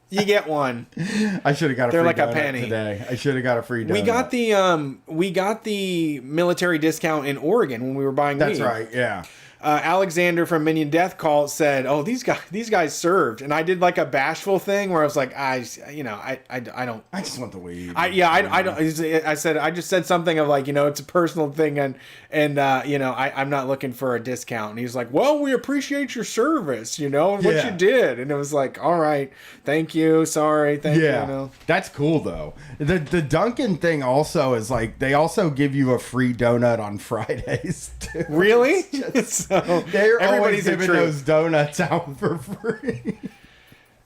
You get one. I should have got a They're free like donut a penny. today. I should have got a free donut. We got the military discount in Oregon when we were buying That's weed. right, yeah. Alexander from Minion Death Call said, "Oh, these guys served," and I did like a bashful thing where I was like, I don't. I just want the weed. I don't. I just said something of like, it's a personal thing, and I'm not looking for a discount. And he was like, "Well, we appreciate your service, and what you did." And it was like, "All right, thank you, sorry, thank you." That's cool though. The Dunkin' thing also is like they also give you a free donut on Fridays too. Really? So they're always a giving treat. those donuts out for free.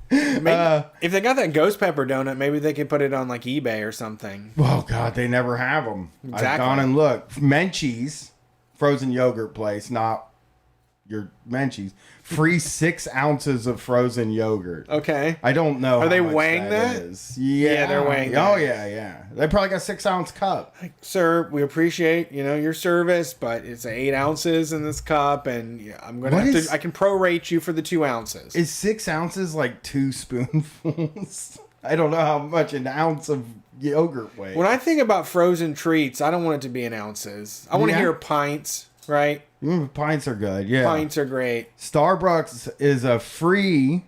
Maybe, if they got that ghost pepper donut, maybe they could put it on like eBay or something. Oh God, they never have them. Exactly. I've gone and looked. Menchie's frozen yogurt place, not your Menchie's. Free 6 ounces of frozen yogurt. Okay. I don't know. Are how they much weighing that? is. Yeah, they're weighing Oh that. yeah. They probably got a 6-ounce cup. Sir, we appreciate your service, but it's 8 ounces in this cup, and I'm gonna I can prorate you for the 2 ounces. Is 6 ounces like 2 spoonfuls? I don't know how much an ounce of yogurt weighs. When I think about frozen treats, I don't want it to be in ounces. I want to hear pints, right? Pints are good. Yeah, pints are great. Starbucks is a free,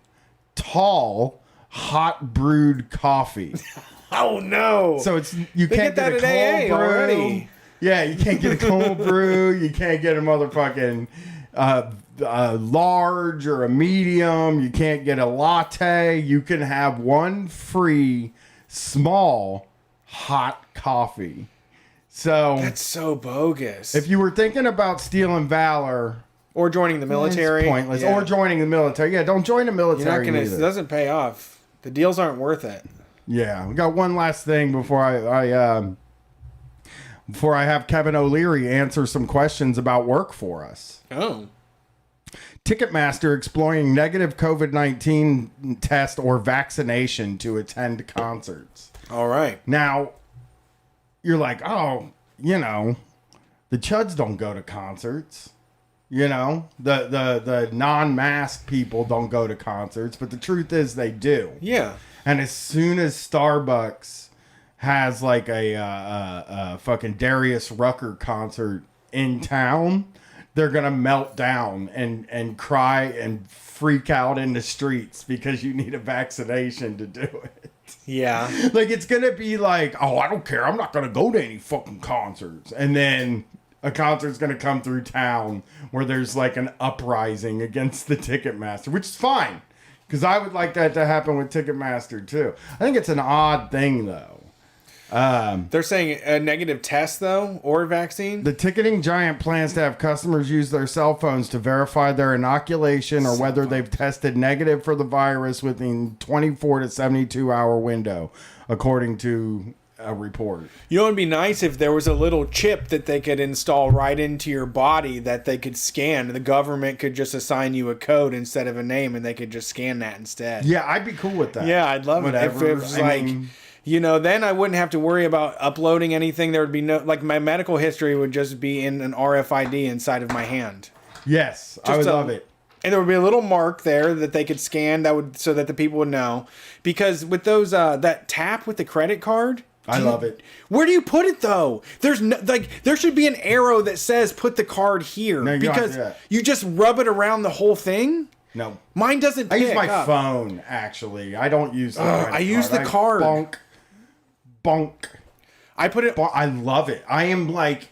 tall, hot brewed coffee. Oh no! So you can't get a cold AA brew. already. Yeah, you can't get a cold brew. You can't get a motherfucking large or a medium. You can't get a latte. You can have one free, small, hot coffee. So that's so bogus. If you were thinking about stealing valor Or joining the military. It's pointless. Yeah. Or joining the military. Yeah, don't join the You're not military gonna. either. It doesn't pay off. The deals aren't worth it. Yeah, we got one last thing before I have Kevin O'Leary answer some questions about work for us. Oh. Ticketmaster exploring negative COVID-19 test or vaccination to attend concerts. All right. Now, you're like, oh, you know, the chuds don't go to concerts. You know, the non-mask people don't go to concerts, but the truth is they do. Yeah. And as soon as Starbucks has like a fucking Darius Rucker concert in town, they're gonna melt down and cry and freak out in the streets because you need a vaccination to do it. Yeah. Like, it's gonna be like, oh, I don't care, I'm not gonna go to any fucking concerts. And then a concert's gonna come through town where there's like an uprising against the Ticketmaster, which is fine. Because I would like that to happen with Ticketmaster too. I think it's an odd thing though. They're saying a negative test though, or vaccine. The ticketing giant plans to have customers use their cell phones to verify their inoculation or whether they've tested negative for the virus within 24 to 72 hour window, according to a report. You know, it'd be nice if there was a little chip that they could install right into your body that they could scan. The government could just assign you a code instead of a name, and they could just scan that instead. Yeah, I'd be cool with that. Yeah, I'd love it if it was you know, then I wouldn't have to worry about uploading anything. There would be no, like, my medical history would just be in an RFID inside of my hand. Yes, I would love it. And there would be a little mark there that they could scan that would, so that the people would know. Because with those, that tap with the credit card, I love it. where do you put it though? There's no, like, there should be an arrow that says put the card here. No, you don't have to because do that. you just rub it around the whole thing. No, Mine doesn't. I use pick my up. phone actually. I don't use the credit I use the card. Bonk. I put it. I love it. I am like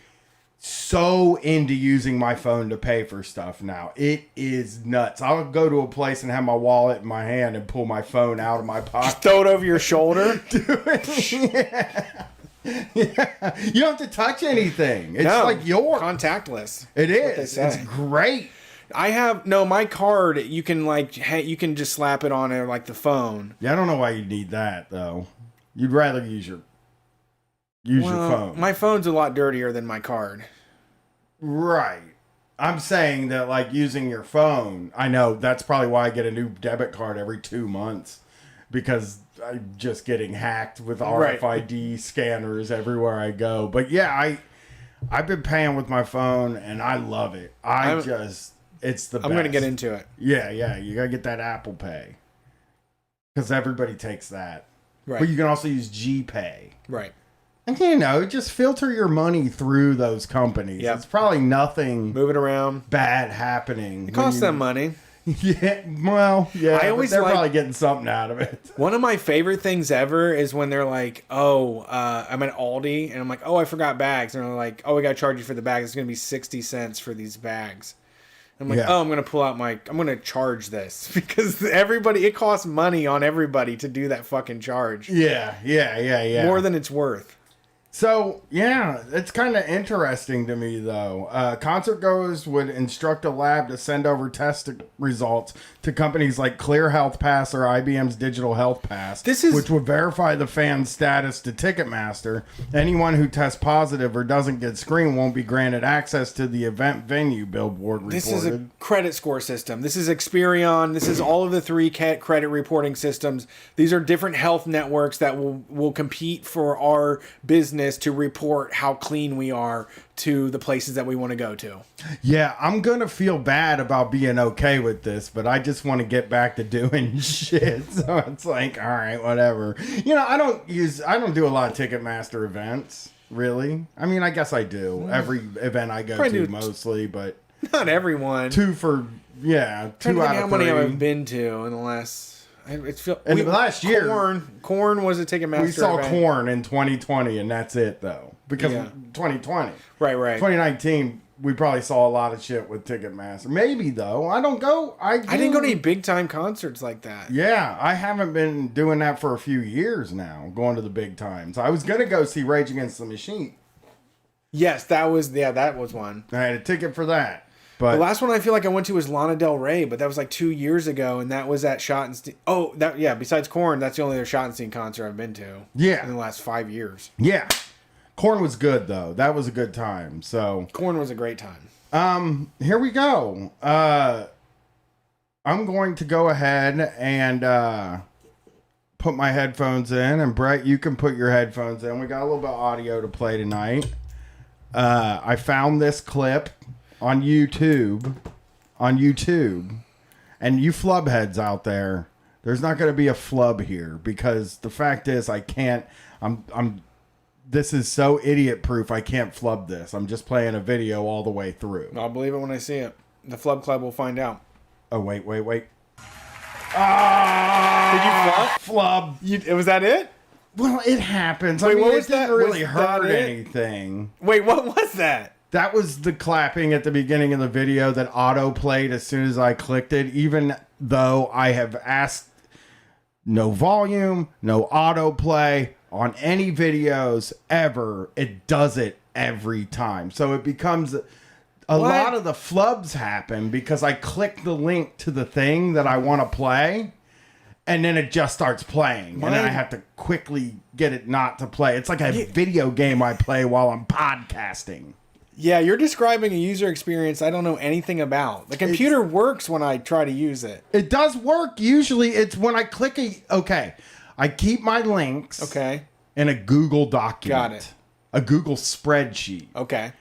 so into using my phone to pay for stuff now. It is nuts. I'll go to a place and have my wallet in my hand and pull my phone out of my pocket. Throw it over your shoulder. Yeah. Yeah. You don't have to touch anything. It's No, like yours. contactless. It That's what is. they It's say. great. I have my card. You can you can just slap it on there like the phone. Yeah, I don't know why you need that though. You'd rather use your phone. My phone's a lot dirtier than my card. Right. I'm saying that, like, using your phone, I know that's probably why I get a new debit card every 2 months, because I'm just getting hacked with RFID scanners everywhere I go. But yeah, I've been paying with my phone and I love it. It's the best. I'm gonna get into it. Yeah, you gotta get that Apple Pay, because everybody takes that. Right. But you can also use GPay. Right. And, you know, just filter your money through those companies. Yep. It's probably nothing Move it around. bad happening. It costs them money. Yeah, well, yeah. I always but they're like- probably getting something out of it. One of my favorite things ever is when they're like, "Oh, I'm at Aldi," and I'm like, "Oh, I forgot bags," and they're like, "Oh, we gotta charge you for the bags. It's gonna be 60 cents for these bags." I'm like, Yeah. "Oh, I'm gonna charge this," because it costs money on everybody to do that fucking charge. Yeah. More than it's worth. So, yeah, it's kind of interesting to me, though. Concert goers would instruct a lab to send over test results to companies like Clear Health Pass or IBM's Digital Health Pass, which would verify the fan's status to Ticketmaster. Anyone who tests positive or doesn't get screened won't be granted access to the event venue, Billboard reported. This is a credit score system. This is Experian. This is all of the three credit reporting systems. These are different health networks that will compete for our business to report how clean we are to the places that we want to go to. Yeah, I'm going to feel bad about being okay with this, but I just want to get back to doing shit. So it's like, all right, whatever. You know, I don't do a lot of Ticketmaster events, really. I mean, I guess I do. Every event I go to mostly, but not everyone. 2 for, yeah, 2 out of 3. How many I've been to in the last... last year, Korn was a Ticketmaster. We saw event. Korn in 2020, and that's it, though. Because 2020. Right. 2019, we probably saw a lot of shit with Ticketmaster. Maybe, though. I don't go. I didn't go to any big time concerts like that. Yeah, I haven't been doing that for a few years now, going to the big times. I was going to go see Rage Against the Machine. Yes, that was one. I had a ticket for that. The last one I feel like I went to was Lana Del Rey, but that was like 2 years ago, and that was at Schottenstein. Oh, besides Korn, that's the only other Schottenstein concert I've been to. Yeah. In the last 5 years. Yeah. Korn was good, though. That was a good time. So Korn was a great time. Here we go. I'm going to go ahead and put my headphones in, and Brett, you can put your headphones in. We got a little bit of audio to play tonight. I found this clip on YouTube, and you flub heads out there, there's not going to be a flub here, because the fact is this is so idiot proof. I can't flub this. I'm just playing a video all the way through. I'll believe it when I see it. The Flub Club will find out. Oh, wait. Did you flub? Was that it? Well, it happens. Wait, I mean, what was it didn't that? really Was hurt that it? anything. Wait, what was that? That was the clapping at the beginning of the video that auto played as soon as I clicked it, even though I have asked no volume, no autoplay on any videos ever. It does it every time. So it becomes a lot of the flubs happen because I click the link to the thing that I want to play, and then it just starts playing. And then I have to quickly get it not to play. It's like a video game I play while I'm podcasting. Yeah, you're describing a user experience I don't know anything about. The computer works when I try to use it. It does work. Usually it's when I click I keep my links in a Google document. Got it. A Google spreadsheet. Okay.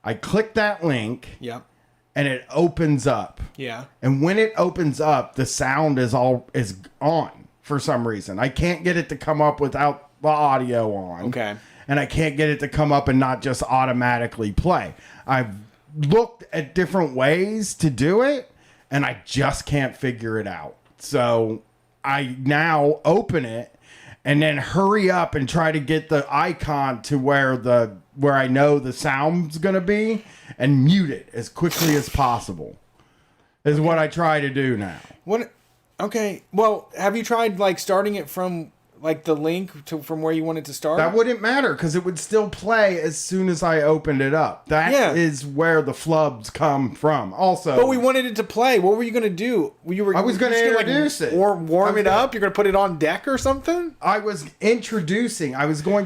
I click that link. Yep. And it opens up. Yeah. And when it opens up, the sound is on for some reason. I can't get it to come up without the audio on. Okay. And I can't get it to come up and not just automatically play. I've looked at different ways to do it, and I just can't figure it out. So I now open it and then hurry up and try to get the icon to where I know the sound's gonna be, and mute it as quickly as possible. Is what I try to do now. What? Okay. Well, have you tried like starting it from like the link from where you want it to start? That wouldn't matter because it would still play as soon as I opened it up. That is where the flubs come from. Also, but we wanted it to play. What were you going to do? I was going to introduce it or warm it up. You're going to put it on deck or something. I was going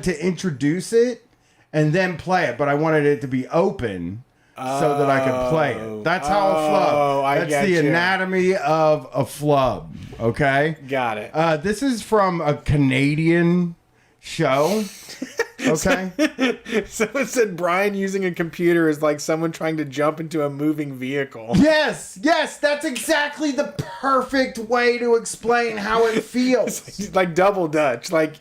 to introduce it and then play it, but I wanted it to be open so that I could play it. That's how a flub. That's the anatomy of a flub. Okay? Got it. This is from a Canadian show. Okay? Someone said Brian using a computer is like someone trying to jump into a moving vehicle. Yes, that's exactly the perfect way to explain how it feels. Like double dutch. Like,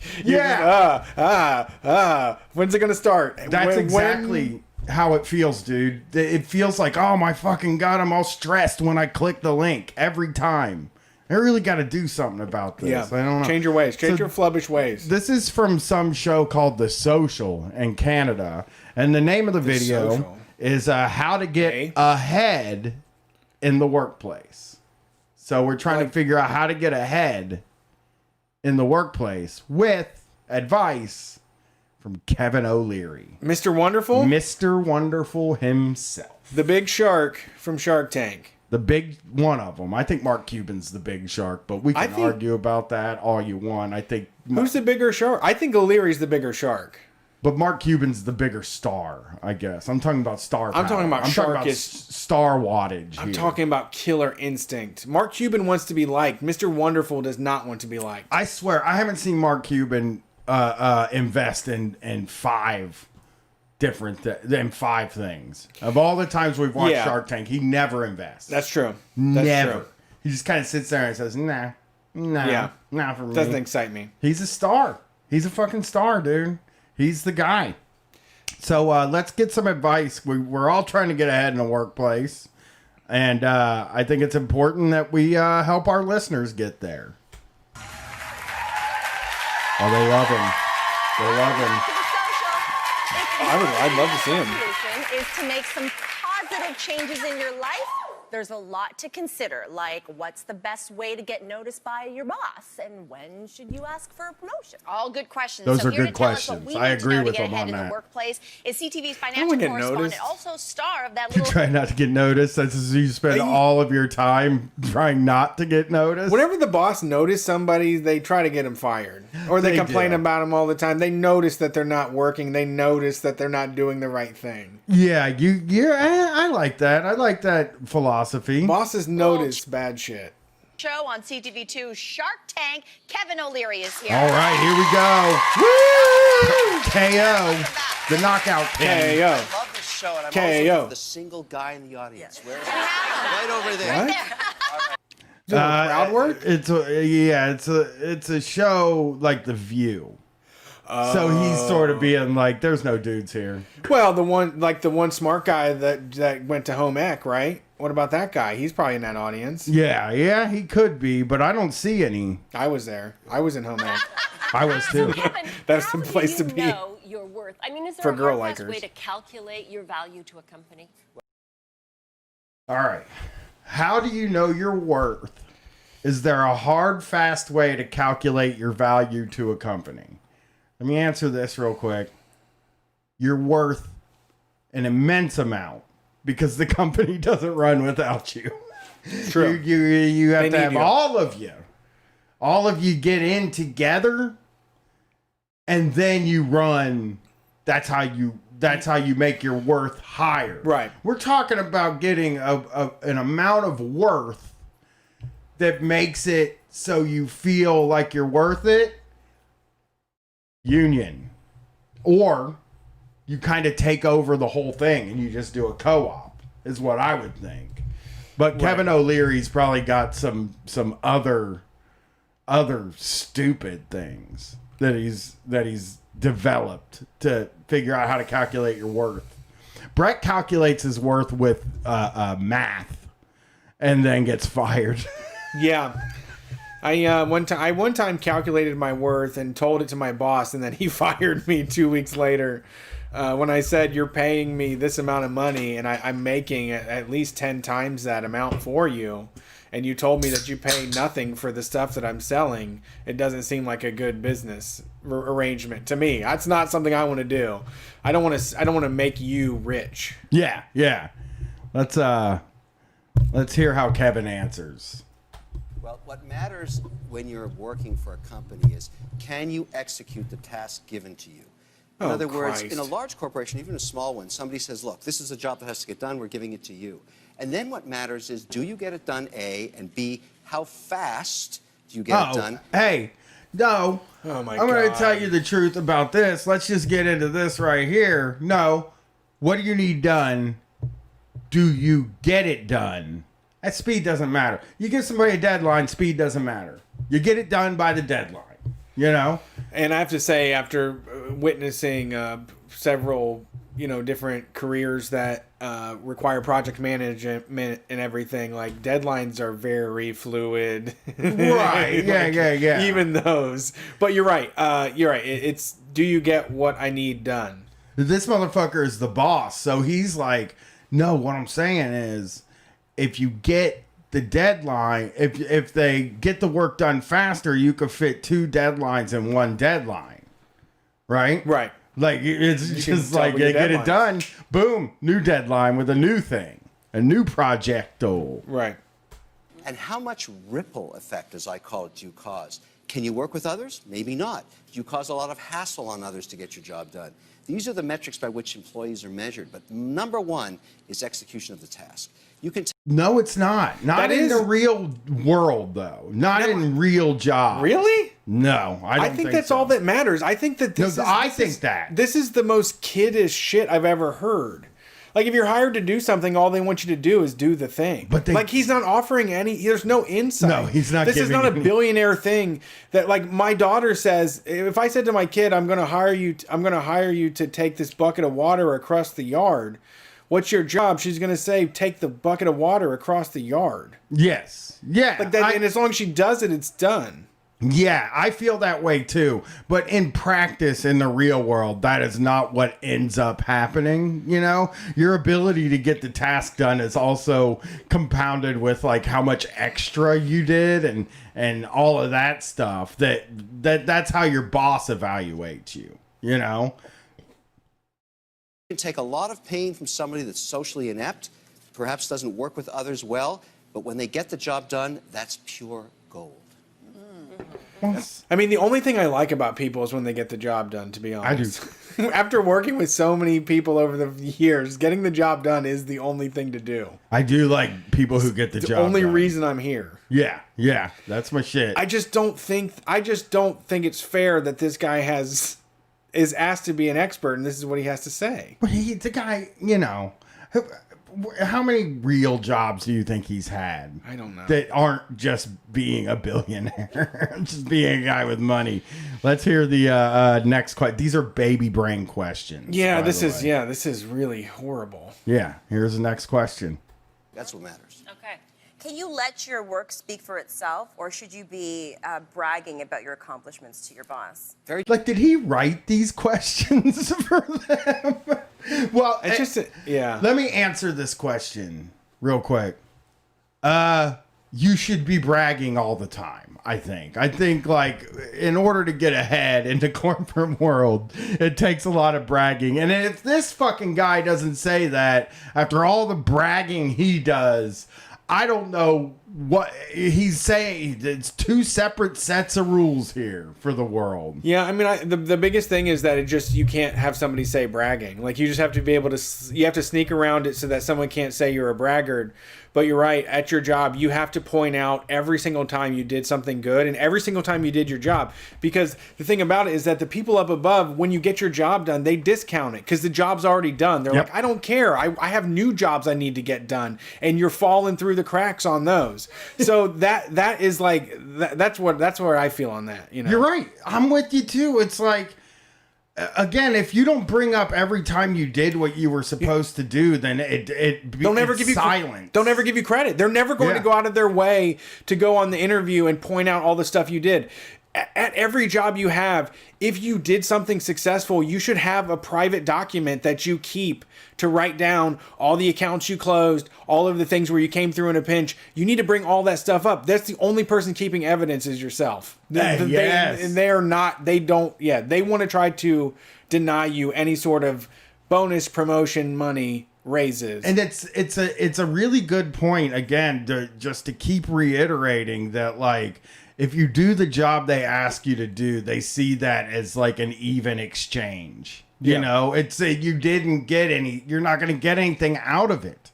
when's it going to start? That's exactly how it feels, dude. It feels like, oh my fucking God, I'm all stressed when I click the link every time. I really got to do something about this. Yeah. I don't know. Change your ways. Change your flubbish ways. This is from some show called The Social in Canada. And the name of the video is How to Get Ahead in the Workplace. So we're trying to figure out how to get ahead in the workplace with advice from Kevin O'Leary. Mr. Wonderful? Mr. Wonderful himself. The big shark from Shark Tank. The big one of them. I think Mark Cuban's the big shark, but we can argue about that all you want. I think... Who's the bigger shark? I think O'Leary's the bigger shark. But Mark Cuban's the bigger star, I guess. I'm talking about star power. I'm talking about star wattage I'm talking about killer instinct. Mark Cuban wants to be liked. Mr. Wonderful does not want to be liked. I swear, I haven't seen Mark Cuban invest in five things. Of all the times we've watched Shark Tank, he never invests. That's true. Never. True. He just kind of sits there and says, nah, not for me. Doesn't excite me. He's a star. He's a fucking star, dude. He's the guy. So let's get some advice. We're all trying to get ahead in the workplace. And I think it's important that we help our listeners get there. Oh, they love him. They love him. I'd love to see him. Is to make some positive changes in your life There's a lot to consider, like what's the best way to get noticed by your boss, and when should you ask for a promotion? All good questions. Those so are here good to tell us what questions. we I need to agree know with to get them ahead on in that. the workplace is CTV's I financial wouldn't get correspondent, noticed. also star of that little. Try not to get noticed. That's you spend all of your time trying not to get noticed. Whenever the boss notices somebody, they try to get him fired. Or they complain do. about him all the time. They notice that they're not working. They notice that they're not doing the right thing. Yeah, I like that. I like that philosophy. Bosses notice bad shit. Show on CTV2 Shark Tank. Kevin O'Leary is here. All right, here we go. Woo! KO, the knockout king. KO. I love this show, and I'm KO. also the single guy in the audience. Where is he? Right over there. What? Is it crowd work? It's a show like The View. So he's sort of being like, "There's no dudes here." Well, the one smart guy that went to home ec, right? What about that guy? He's probably in that audience. Yeah, he could be, but I don't see any. I was there. I was in home ec. I was too. That's the place to be. Know your worth? I mean, is there For a girl hard, fast likers. way to calculate your value to a company? All right. How do you know your worth? Is there a hard, fast way to calculate your value to a company? Let me answer this real quick. You're worth an immense amount because the company doesn't run without you. True. You have They to need have you. all of you get in together, and then you run. That's how you make your worth higher. Right. We're talking about getting an amount of worth that makes it so you feel like you're worth it. Union. Or you kind of take over the whole thing and you just do a co-op is what I would think. But Kevin O'Leary's probably got some other stupid things that he's developed to figure out how to calculate your worth. Brett calculates his worth with math and then gets fired. Yeah. I one time calculated my worth and told it to my boss, and then he fired me 2 weeks later when I said, "You're paying me this amount of money, and I'm making at least 10 times that amount for you, and you told me that you pay nothing for the stuff that I'm selling. It doesn't seem like a good business arrangement to me. That's not something I want to do. I don't want to make you rich." Yeah. Let's hear how Kevin answers. Well, what matters when you're working for a company is, can you execute the task given to you? In other words, in a large corporation, even a small one, somebody says, "Look, this is a job that has to get done. We're giving it to you." And then what matters is, do you get it done, A, and B, how fast do you get it done? Hey, no. Oh my I'm going God. to tell you the truth about this. Let's just get into this right here. No. What do you need done? Do you get it done? That speed doesn't matter. You give somebody a deadline, speed doesn't matter. You get it done by the deadline, you know? And I have to say, after witnessing several, different careers that require project management and everything, like, deadlines are very fluid. Right. Yeah. Even those. But you're right. It's, do you get what I need done? This motherfucker is the boss. So he's like, no, what I'm saying is, if you get the deadline, if they get the work done faster, you could fit 2 deadlines in 1 deadline. Right? Right. Like, it's just like, double you your get it deadlines. done, boom, new deadline with a new thing, a new projecto. Right. And how much ripple effect, as I call it, do you cause? Can you work with others? Maybe not. Do you cause a lot of hassle on others to get your job done? These are the metrics by which employees are measured. But number one is execution of the task. You can No, it's not. Not That in is- the real world, though. Not in real jobs. Really? No, I don't I think that's all that matters. I think that this No, is, I this think is- that. this is the most kiddish shit I've ever heard. Like, if you're hired to do something, all they want you to do is do the thing. But they- like, he's not offering any. There's no insight. No, he's not This is giving not a any- billionaire thing. That, like, my daughter says, if I said to my kid, I'm going to hire you to take this bucket of water across the yard. What's your job? She's going to say, take the bucket of water across the yard. Yes. Yeah. Like that, and as long as she does it, it's done. Yeah, I feel that way too. But in practice, in the real world, that is not what ends up happening. You know, your ability to get the task done is also compounded with like how much extra you did and all of that stuff. That's how your boss evaluates you. You know, You can take a lot of pain from somebody that's socially inept, perhaps doesn't work with others well, but when they get the job done, that's pure gold. I mean, the only thing I like about people is when they get the job done, to be honest. I do. After working with so many people over the years, getting the job done is the only thing to do. I do like people who get the job The only done. reason I'm here. Yeah, that's my shit. I just don't think it's fair that this guy is asked to be an expert and this is what he has to say. But he's a guy, you know. How many real jobs do you think he's had? I don't know. That aren't just being a billionaire, just being a guy with money. Let's hear the next question. These are baby brain questions. Yeah, this is really horrible. Yeah, here's the next question. That's what matters. Okay. Can you let your work speak for itself, or should you be bragging about your accomplishments to your boss? Like, did he write these questions for them? Well, it's just yeah. Let me answer this question real quick. You should be bragging all the time. I think like in order to get ahead in the corporate world, it takes a lot of bragging. And if this fucking guy doesn't say that after all the bragging he does, I don't know what he's saying. It's two separate sets of rules here for the world. Yeah, I mean, the biggest thing is that you can't have somebody say bragging. Like, you just have to be able to, you have to sneak around it so that someone can't say you're a braggart. But you're right, at your job, you have to point out every single time you did something good and every single time you did your job. Because the thing about it is that the people up above, when you get your job done, they discount it because the job's already done. They're like, I don't care. I have new jobs I need to get done. And you're falling through the cracks on those. So that is like, that's where I feel on that. You know, you're right. I'm with you too. It's like, again, if you don't bring up every time you did what you were supposed to do, then they'll never give you silence. They'll never give you credit. They're never going to go out of their way to go on the interview and point out all the stuff you did. At every job you have, if you did something successful, you should have a private document that you keep to write down all the accounts you closed, all of the things where you came through in a pinch. You need to bring all that stuff up. That's the only person keeping evidence is yourself. They want to try to deny you any sort of bonus, promotion, money, raises. And it's a really good point, again, just to keep reiterating that, like, if you do the job they ask you to do, they see that as like an even exchange. You know, it's you didn't get you're not going to get anything out of it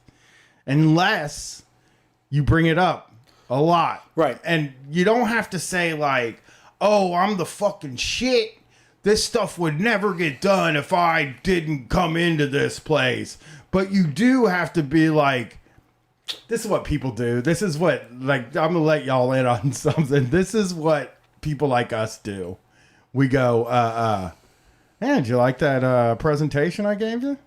unless you bring it up a lot. Right. And you don't have to say like, oh, I'm the fucking shit. This stuff would never get done if I didn't come into this place. But you do have to be like, this is what people do. This is what, like, I'm going to let y'all in on something. This is what people like us do. We go, man, did you like that presentation I gave you?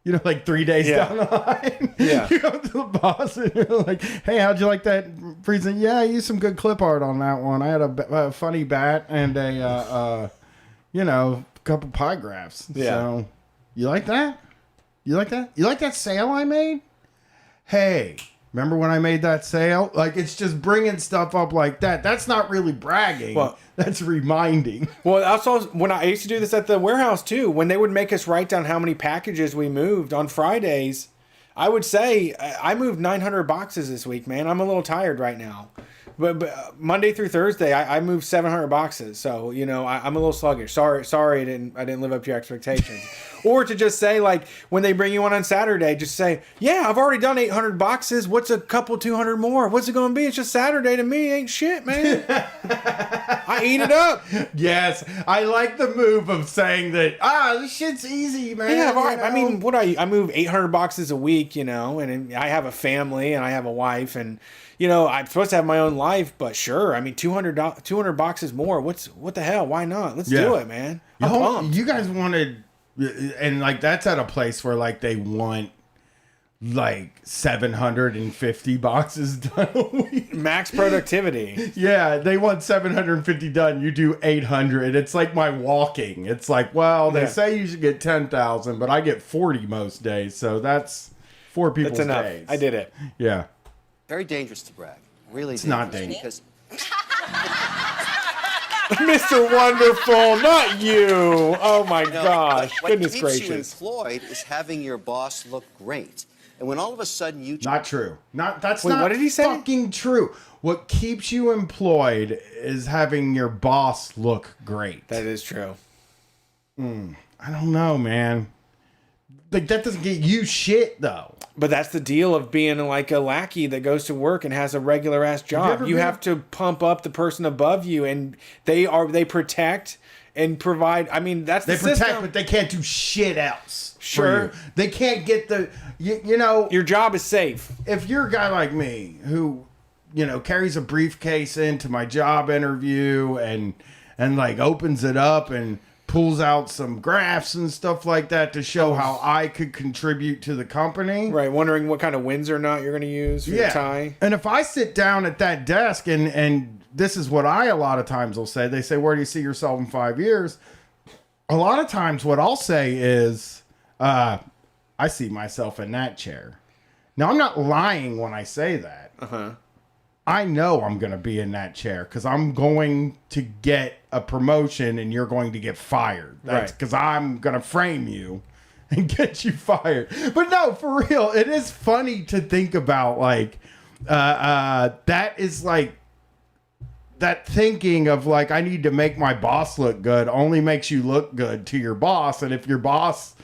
You know, like 3 days down the line. Yeah. You go to the boss and you're like, hey, how'd you like that present? Yeah, I used some good clip art on that one. I had a funny bat and a couple pie graphs. Yeah. So, you like that? You like that? You like that sale I made? Hey, remember when I made that sale? Like, it's just bringing stuff up like that. That's not really bragging. Well, that's reminding. Well, also, when I used to do this at the warehouse, too, when they would make us write down how many packages we moved on Fridays, I would say, I moved 900 boxes this week, man. I'm a little tired right now. But Monday through Thursday, I moved 700 boxes. So, you know, I'm a little sluggish. Sorry, I didn't live up to your expectations. Or to just say, like, when they bring you on Saturday, just say, yeah, I've already done 800 boxes. What's a couple 200 more? What's it going to be? It's just Saturday to me. Ain't shit, man. I eat it up. Yes. I like the move of saying that, this shit's easy, man. Yeah, I mean, I move 800 boxes a week, you know, and I have a family and I have a wife and, you know, I'm supposed to have my own life, but sure. I mean, 200 boxes more. What the hell? Why not? Let's do it, man. You guys wanted, and like that's at a place where like they want like 750 boxes done a week. Max productivity. Yeah, they want 750 done. You do 800. It's like my walking. It's like, well, they say you should get 10,000, but I get 40 most days. So that's 4 people's That's enough. days. I did it. Yeah. Very dangerous to brag. Really It's dangerous. not dangerous. Because Mr. Wonderful, not you. Oh my gosh. what Goodness keeps gracious. you employed is having your boss look great. And when all of a sudden you Not true. That's Wait, not what did he say? fucking true. What keeps you employed is having your boss look great. That is true. I don't know, man. Like, that doesn't get you shit, though. But that's the deal of being like a lackey that goes to work and has a regular ass job. You have to pump up the person above you, and they protect and provide. I mean, that's They the protect, system. but they can't do shit else. Sure. For you. They can't get the, you know. Your job is safe. If you're a guy like me who, you know, carries a briefcase into my job interview and like opens it up and pulls out some graphs and stuff like that to show how I could contribute to the company. Right, wondering what kind of Windsor knot you're going to use for your tie. And if I sit down at that desk and this is what I a lot of times will say, they say, where do you see yourself in 5 years? A lot of times what I'll say is, I see myself in that chair. Now, I'm not lying when I say that. I know I'm going to be in that chair because I'm going to get a promotion and you're going to get fired. That's because I'm going to frame you and get you fired. But no, for real, it is funny to think about, like, that is like, that thinking of like, I need to make my boss look good only makes you look good to your boss. And if your boss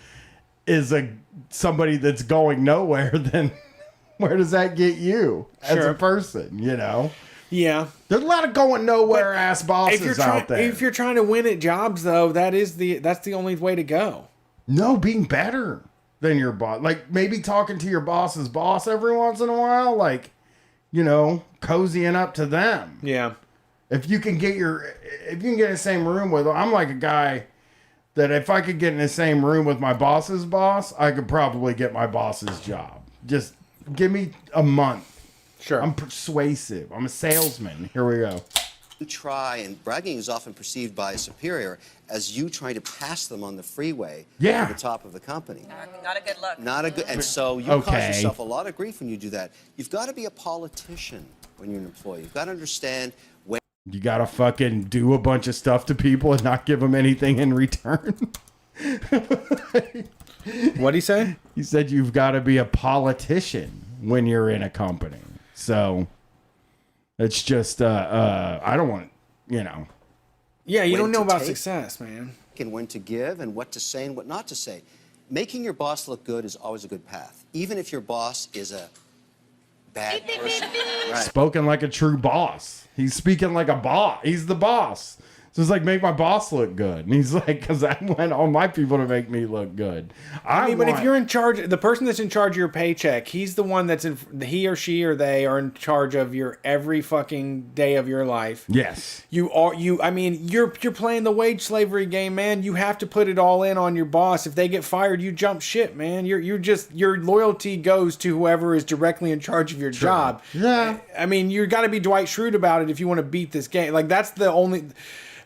is somebody that's going nowhere, then where does that get you as a person, you know? Yeah. There's a lot of going nowhere ass bosses out there. If you're trying to win at jobs, though, that's the only way to go. No, being better than your boss. Like, maybe talking to your boss's boss every once in a while. Like, you know, cozying up to them. Yeah. If you can get in the same room with, I'm like a guy that if I could get in the same room with my boss's boss, I could probably get my boss's job. Just give me a month. Sure. I'm persuasive. I'm a salesman. Here we go. you try, and bragging is often perceived by a superior as you trying to pass them on the freeway to the top of the company. Not a good look. Not a good, and so you cause yourself a lot of grief when you do that. You've got to be a politician when you're an employee. You've got to understand when. You got to fucking do a bunch of stuff to people and not give them anything in return. What'd he say? He said you've got to be a politician when you're in a company. So it's just, I don't want, you know. Yeah, you don't know about success, man. And when to give and what to say and what not to say. Making your boss look good is always a good path, even if your boss is a bad person. Right. Spoken like a true boss. He's speaking like a boss. He's the boss. So it's like, make my boss look good. And he's like, because I want all my people to make me look good. I mean, but if you're in charge, the person that's in charge of your paycheck, he's the one that's he or she or they are in charge of your every fucking day of your life. Yes. I mean, you're playing the wage slavery game, man. You have to put it all in on your boss. If they get fired, you jump ship, man. Your loyalty goes to whoever is directly in charge of your job. Yeah. I mean, you got to be Dwight Schrute about it if you want to beat this game. Like, that's the only.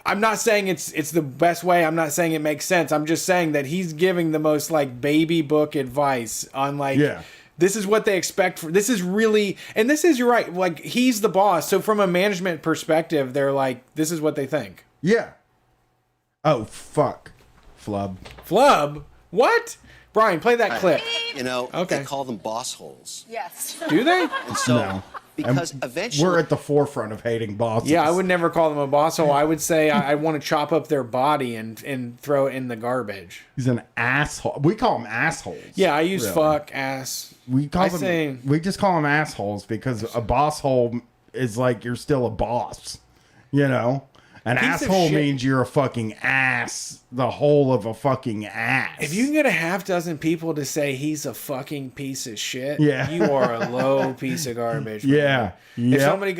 I'm not saying it's the best way. I'm not saying it makes sense. I'm just saying that he's giving the most like baby book advice on like, this is what they expect for, this is really, and this is, you're right. Like, he's the boss. So from a management perspective, they're like, this is what they think. Yeah. Oh, fuck. Flub. Flub? What? Brian, play that clip. You know, they call them boss holes. Yes. Do they? And so, No. because eventually. We're at the forefront of hating bosses. Yeah, I would never call them a boss hole. I would say I want to chop up their body and throw it in the garbage. He's an asshole. We call them assholes. Yeah, I use fuck, ass. We just call them assholes because a boss hole is like you're still a boss. You know? An asshole means you're a fucking ass. The whole of a fucking ass. If you can get a half dozen people to say he's a fucking piece of shit, Yeah. you are a low piece of garbage. Yeah. Man. If somebody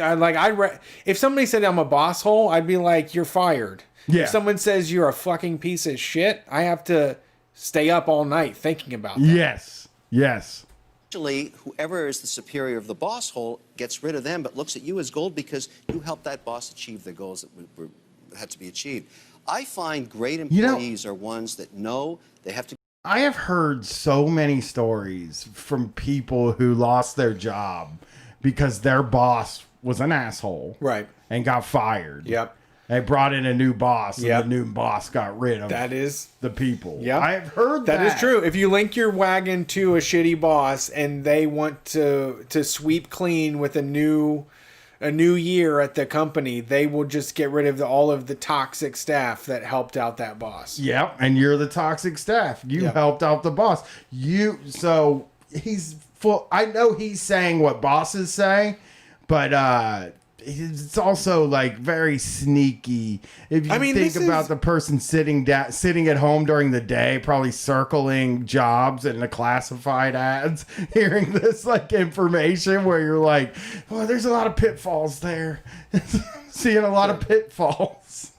if somebody said I'm a boss hole, I'd be like, you're fired. Yeah. If someone says you're a fucking piece of shit, I have to stay up all night thinking about that. Yes. Yes. Actually, whoever is the superior of the boss hole gets rid of them, but looks at you as gold because you helped that boss achieve the goals that had to be achieved. I find great employees are ones that know they have to. I have heard so many stories from people who lost their job because their boss was an asshole. Right. And got fired. Yep. They brought in a new boss, and Yep. the new boss got rid of the people. Yeah, I've heard that. That is true. If you link your wagon to a shitty boss and they want to sweep clean with a new year at the company, they will just get rid of all of the toxic staff that helped out that boss. Yep, and you're the toxic staff. You helped out the boss. So he's full. I know he's saying what bosses say, but it's also like very sneaky. If you think about the person sitting at home during the day, probably circling jobs in the classified ads, hearing this like information where you're like, well, there's a lot of pitfalls there. Seeing a lot of pitfalls.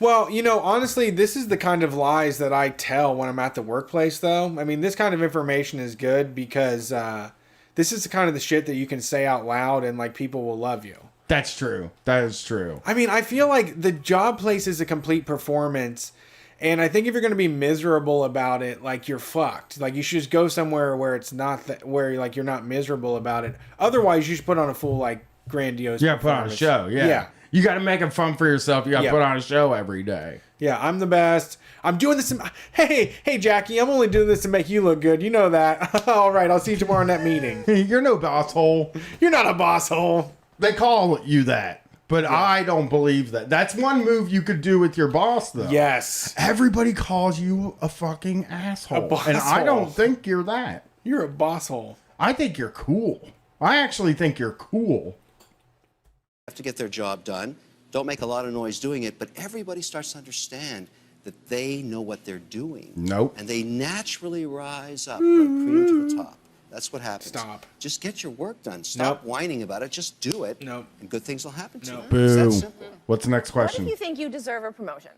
Well, honestly, this is the kind of lies that I tell when I'm at the workplace, though. I mean, this kind of information is good because this is the kind of the shit that you can say out loud and like people will love you. That's true. That is true. I mean, I feel like the job place is a complete performance. And I think if you're going to be miserable about it, like you're fucked. Like you should just go somewhere where it's not where like you're not miserable about it. Otherwise, you should put on a full like grandiose. Yeah, put on a show. Yeah. You got to make it fun for yourself. You got to put on a show every day. Yeah, I'm the best. I'm doing this. Hey, Jackie, I'm only doing this to make you look good. You know that. All right, I'll see you tomorrow in that meeting. You're no boss hole. You're not a boss hole. They call you that, but I don't believe that. That's one move you could do with your boss, though. Yes. Everybody calls you a fucking asshole. A boss and I hole. don't think you're that. You're a boss hole. I think you're cool. I actually think you're cool. Have to get their job done. Don't make a lot of noise doing it, but everybody starts to understand that they know what they're doing. Nope. And they naturally rise up like cream to the top. That's what happens. Stop. Just get your work done. Stop whining about it. Just do it. Nope. And good things will happen to you. Boom. It's that simple. What's the next What question? if you think you deserve a promotion?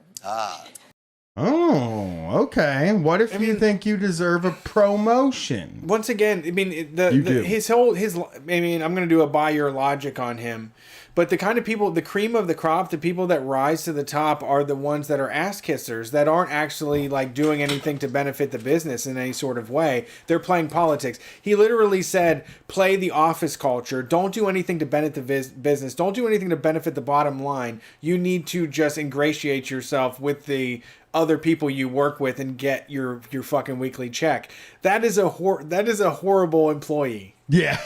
Oh, okay. What if you think you deserve a promotion? Once again, I mean, I'm going to do a buy your logic on him. But the kind of people, the cream of the crop, the people that rise to the top are the ones that are ass kissers that aren't actually like doing anything to benefit the business in any sort of way. They're playing politics. He literally said, play the office culture. Don't do anything to benefit the business. Don't do anything to benefit the bottom line. You need to just ingratiate yourself with the other people you work with and get your fucking weekly check. That is a horrible employee. Yeah.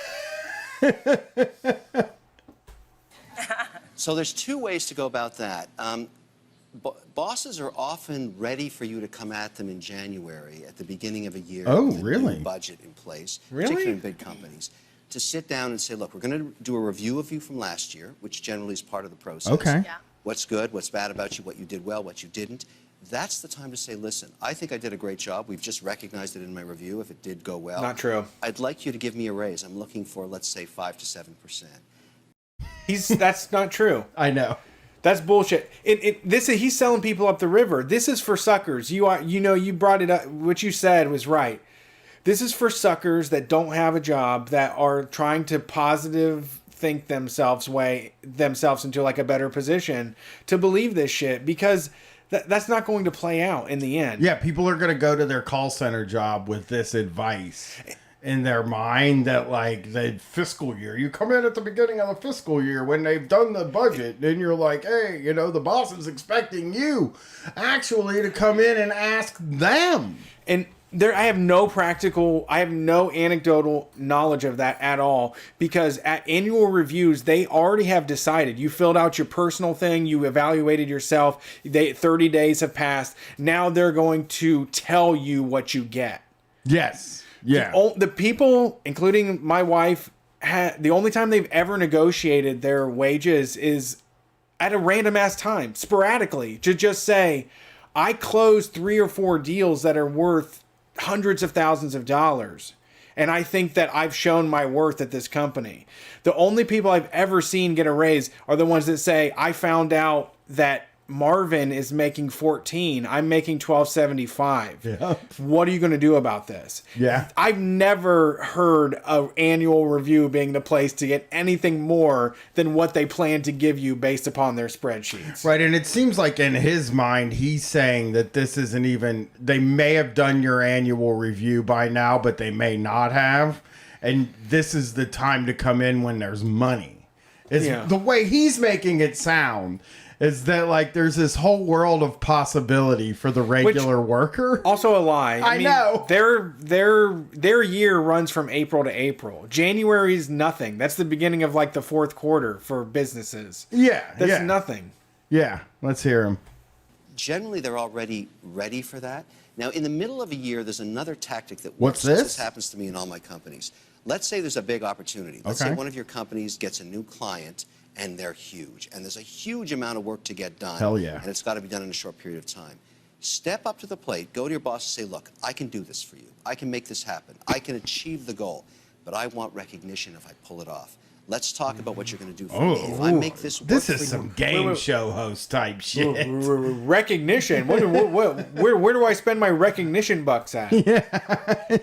So there's two ways to go about that. Bosses are often ready for you to come at them in January at the beginning of a year. Oh, with a really? new budget in place, Really? particularly in big companies, to sit down and say, look, we're going to do a review of you from last year, which generally is part of the process. Okay. Yeah. What's good, what's bad about you, what you did well, what you didn't. That's the time to say, listen, I think I did a great job. We've just recognized it in my review if it did go well. Not true. I'd like you to give me a raise. I'm looking for, let's say, 5 to 7%. That's not true. I know. That's bullshit. He's selling people up the river. This is for suckers. You brought it up. What you said was right. This is for suckers that don't have a job, that are trying to positive think themselves into like a better position to believe this shit, because that's not going to play out in the end. Yeah, people are going to go to their call center job with this advice in their mind that like the fiscal year, you come in at the beginning of the fiscal year when they've done the budget and you're like, hey, the boss is expecting you actually to come in and ask them. And I have no anecdotal knowledge of that at all, because at annual reviews, they already have decided. You filled out your personal thing. You evaluated yourself. 30 days have passed. Now they're going to tell you what you get. Yes. Yeah. The people, including my wife, the only time they've ever negotiated their wages is at a random ass time, sporadically, to just say, I closed 3 or 4 deals that are worth hundreds of thousands of dollars, and I think that I've shown my worth at this company. The only people I've ever seen get a raise are the ones that say, I found out that Marvin is making 14. I'm making 12.75. Yeah. What are you going to do about this? Yeah. I've never heard of annual review being the place to get anything more than what they plan to give you based upon their spreadsheets. Right, and it seems like in his mind, he's saying that this isn't even, they may have done your annual review by now, but they may not have. And this is the time to come in when there's money. The way he's making it sound is that like there's this whole world of possibility for the regular worker. Also a lie. I know. Their year runs from April to April. January is nothing. That's the beginning of like the fourth quarter for businesses. Yeah. That's nothing. Yeah. Let's hear him. Generally, they're already ready for that. Now, in the middle of a year, there's another tactic that works. What's this? This happens to me in all my companies. Let's say there's a big opportunity. Let's say one of your companies gets a new client and they're huge, and there's a huge amount of work to get done. Hell yeah. And it's got to be done in a short period of time. Step up to the plate, go to your boss and say, look, I can do this for you. I can make this happen. I can achieve the goal, but I want recognition if I pull it off. Let's talk about what you're going to do for me. If I make this work this is for some you, game show host type shit. Recognition. Where do I spend my recognition bucks at? Yeah.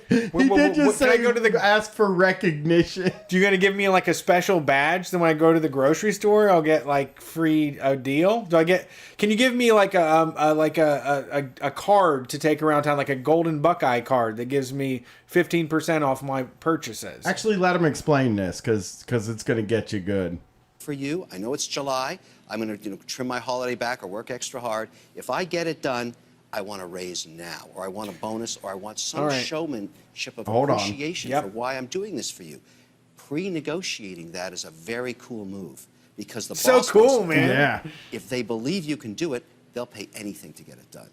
He did just say can I go to ask for recognition. Do you gonna give me like a special badge? Then when I go to the grocery store, I'll get like free a deal. Can you give me like a card to take around town, like a golden Buckeye card that gives me 15% off my purchases? Actually, let him explain this because it's going to get you good. For you, I know it's July. I'm going to trim my holiday back or work extra hard. If I get it done, I want a raise now, or I want a bonus, or I want some showmanship of appreciation for why I'm doing this for you. Pre-negotiating that is a very cool move because the boss cool, man. Yeah. If they believe you can do it, they'll pay anything to get it done.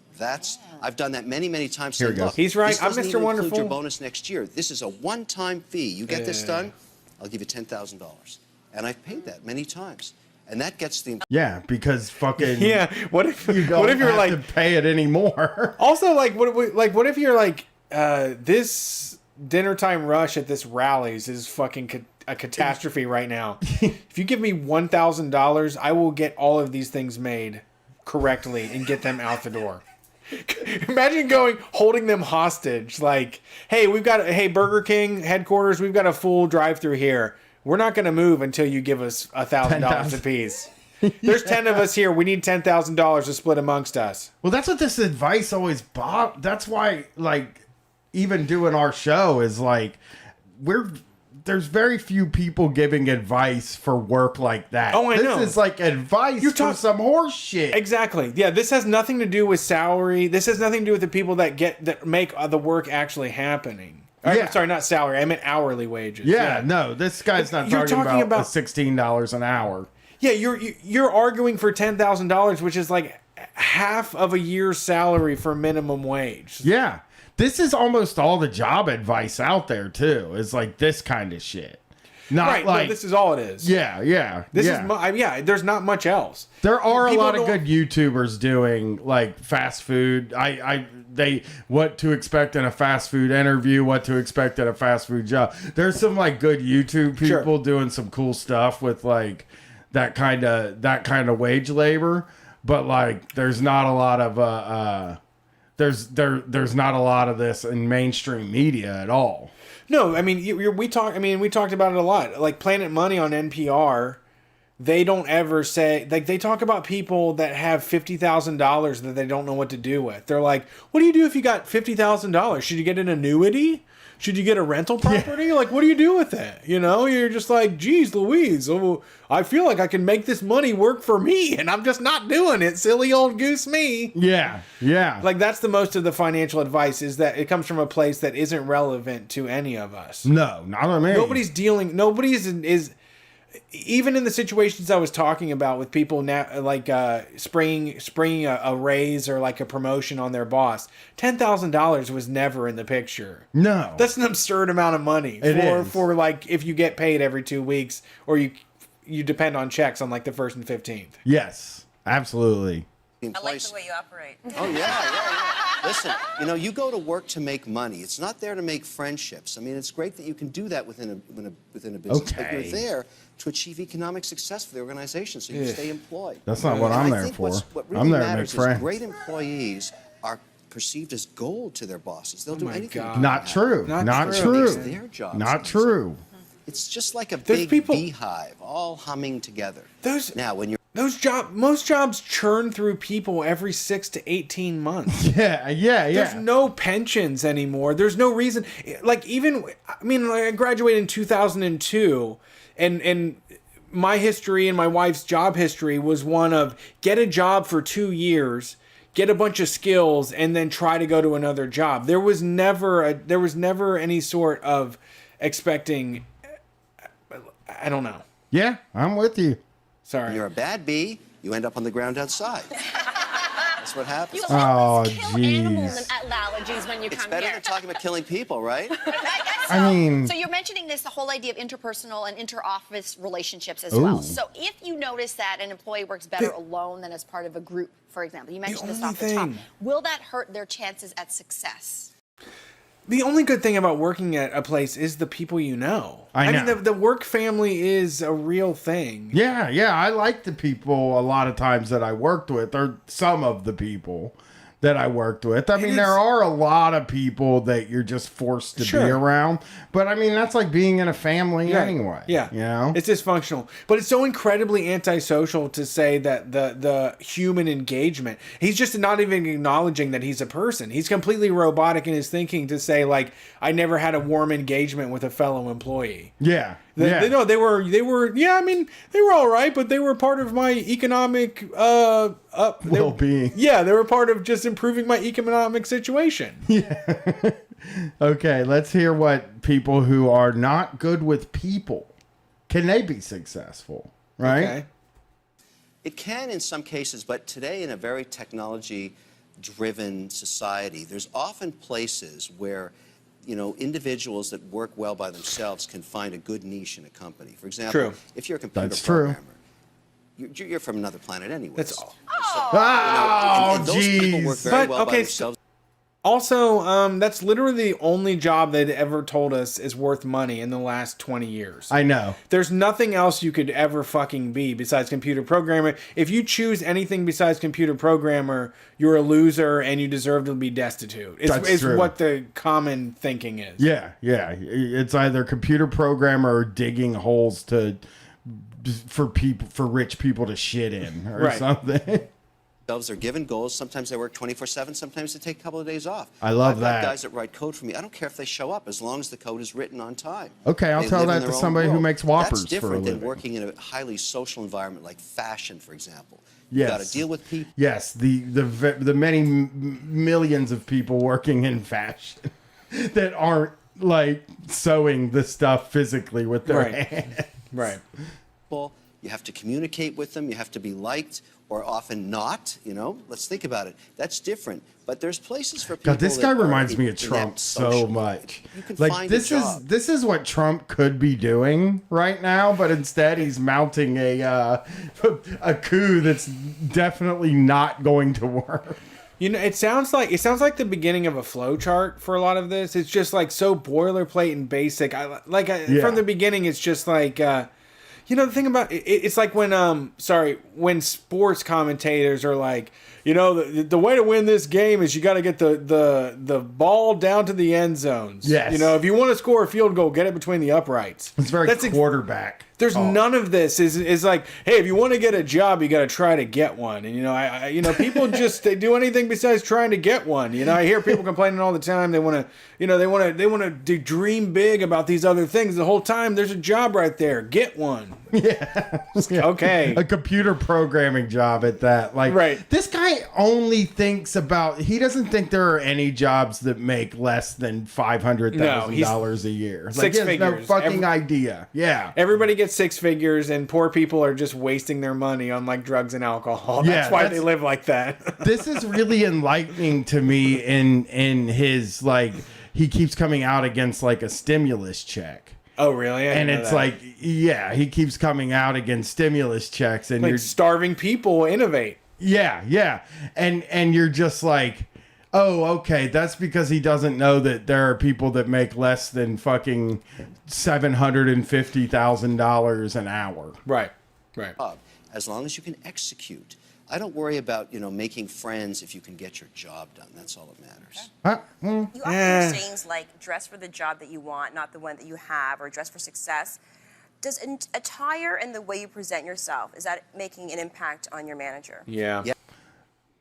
I've done that many, many times. Here he goes. He's right. This I'm doesn't Mr. even Wonderful. include your bonus next year. This is a one-time fee. You get this done, I'll give you $10,000. And I've paid that many times. And that gets the... Yeah, because fucking... Yeah, what if you don't what if you're have like... to pay it anymore? Also, what if you're like, this dinner time rush at this Rally's is fucking a catastrophe right now. If you give me $1,000, I will get all of these things made correctly and get them out the door. Imagine holding them hostage. Like, hey, Burger King headquarters, we've got a full drive-through here. We're not going to move until you give us $1,000 apiece. There's 10 of us here. We need $10,000 to split amongst us. Well, that's what this advice always that's why, like, even doing our show is like, there's very few people giving advice for work like that. Oh, I know. This is like advice for some horse shit. Exactly. Yeah, this has nothing to do with salary. This has nothing to do with the people that make the work actually happening. Sorry, not salary. I meant hourly wages. Yeah, no, this guy's not talking about $16 an hour. Yeah, you're arguing for $10,000, which is like half of a year's salary for minimum wage. Yeah. This is almost all the job advice out there too. Is like this kind of shit. Not like this is all it is. Yeah. This is there's not much else. There are a lot of good YouTubers doing like fast food. What to expect in a fast food interview, what to expect at a fast food job. There's some like good YouTube people doing some cool stuff with like that kind of wage labor, but like there's not a lot of there's not a lot of this in mainstream media at all. No, I mean we talked about it a lot. Like Planet Money on NPR, they don't ever say, like, they talk about people that have $50,000 that they don't know what to do with. They're like, what do you do if you got $50,000? Should you get an annuity? Should you get a rental property? Yeah. Like, what do you do with it? You know, you're just like, geez, Louise, I feel like I can make this money work for me, and I'm just not doing it. Silly old goose me. Yeah. Like, that's the most of the financial advice, is that it comes from a place that isn't relevant to any of us. No, not on me. Nobody's even in the situations I was talking about with people now, like springing a raise or like a promotion on their boss, $10,000 was never in the picture. No, that's an absurd amount of money for like if you get paid every 2 weeks or you depend on checks on like the 1st and 15th. Yes, absolutely. I like the way you operate. Oh yeah. Listen, you know, you go to work to make money. It's not there to make friendships. I mean, it's great that you can do that within a business, but you're there to achieve economic success for the organization, so you stay employed. That's not what I'm there for. What really I'm there to make matters friends. is great employees are perceived as gold to their bosses. They'll do anything. Not true. Not true. It makes their jobs Not easier. true. It's just like a There's big beehive, all humming together. Now, when you're Most jobs churn through people every 6 to 18 months. Yeah. There's no pensions anymore. There's no reason. Like, even, I mean, like, I graduated in 2002, and my history and my wife's job history was one of get a job for 2 years, get a bunch of skills, and then try to go to another job. There was never any sort of expecting, I don't know. Yeah, I'm with you. Sorry. When you're a bad bee, you end up on the ground outside. That's what happens. You Oh, always kill animals jeez. and allergies when you It's come better here. than talking about killing people, right? I mean, So you're mentioning this, the whole idea of interpersonal and inter-office relationships as Ooh. well. So if you notice that an employee works better alone than as part of a group, for example, you mentioned this only off the top, thing- will that hurt their chances at success? The only good thing about working at a place is the people you know. I know. mean, the work family is a real thing. yeah. I like the people a lot of times that I worked with, or some of the people that I worked with. I mean, there are a lot of people that you're just forced to be around, but I mean, that's like being in a family anyway. Yeah. You know? It's dysfunctional. But it's so incredibly antisocial to say that the human engagement, he's just not even acknowledging that he's a person. He's completely robotic in his thinking to say, like, I never had a warm engagement with a fellow employee. Yeah. They were I mean, they were all right, but they were part of my economic well-being. Yeah, they were part of just improving my economic situation. Okay, let's hear what people who are not good with people, can they be successful, right? Okay. It can in some cases, but today in a very technology-driven society, there's often places where, you know, individuals that work well by themselves can find a good niche in a company. For example, True. if you're a computer That's true. programmer, you're from another planet anyway. That's all. And those people work very well by themselves. Also, that's literally the only job they'd ever told us is worth money in the last 20 years. I know. There's nothing else you could ever fucking be besides computer programmer. If you choose anything besides computer programmer, you're a loser and you deserve to be destitute. It's true. what the common thinking is. Yeah. It's either computer programmer or digging holes for rich people to shit in or something. They're given goals. Sometimes they work 24/7. Sometimes they take a couple of days off. I love I've that. got guys that write code for me. I don't care if they show up as long as the code is written on time. Okay, I'll They tell live in that their to own somebody who world. makes Whoppers That's for a different than living. working in a highly social environment like fashion, for example. Yes. You've got to deal with people. Yes, the many millions of people working in fashion that aren't like sewing the stuff physically with their hands. Right. You have to communicate with them. You have to be liked, or often not. You know, let's think about it. That's different. But there's places for people. God, this that guy are reminds me of inept Trump so socially. much. You can Like find this a is job. this is what Trump could be doing right now, but instead he's mounting a coup that's definitely not going to work. You know, it sounds like the beginning of a flow chart for a lot of this. It's just like so boilerplate and basic. From the beginning, it's just like, you know, the thing about it's like when sports commentators are like, you know, the way to win this game is you got to get the ball down to the end zones. Yes. You know, if you want to score a field goal, get it between the uprights. It's very quarterback. There's none of this. Is like, hey, if you want to get a job, you got to try to get one. And I people just they do anything besides trying to get one. You know, I hear people complaining all the time. They want to dream big about these other things. The whole time there's a job right there. Get one. Yeah. Okay. A computer programming job at that. Like, right. This guy only thinks about. He doesn't think there are any jobs that make less than $500,000 a year. Like, Six he has figures. no fucking idea. Yeah. Everybody gets six figures, and poor people are just wasting their money on like drugs and alcohol. That's why they live like that. This is really enlightening to me in his, like, he keeps coming out against like a stimulus check. Oh, really? And it's like, yeah, he keeps coming out against stimulus checks, and like you're starving people innovate. Yeah. And you're just like, Oh, okay. That's because he doesn't know that there are people that make less than fucking $750,000 an hour. Right. As long as you can execute. I don't worry about, making friends if you can get your job done. That's all that matters. You often hear sayings like dress for the job that you want, not the one that you have, or dress for success. Does attire and the way you present yourself, is that making an impact on your manager? Yeah.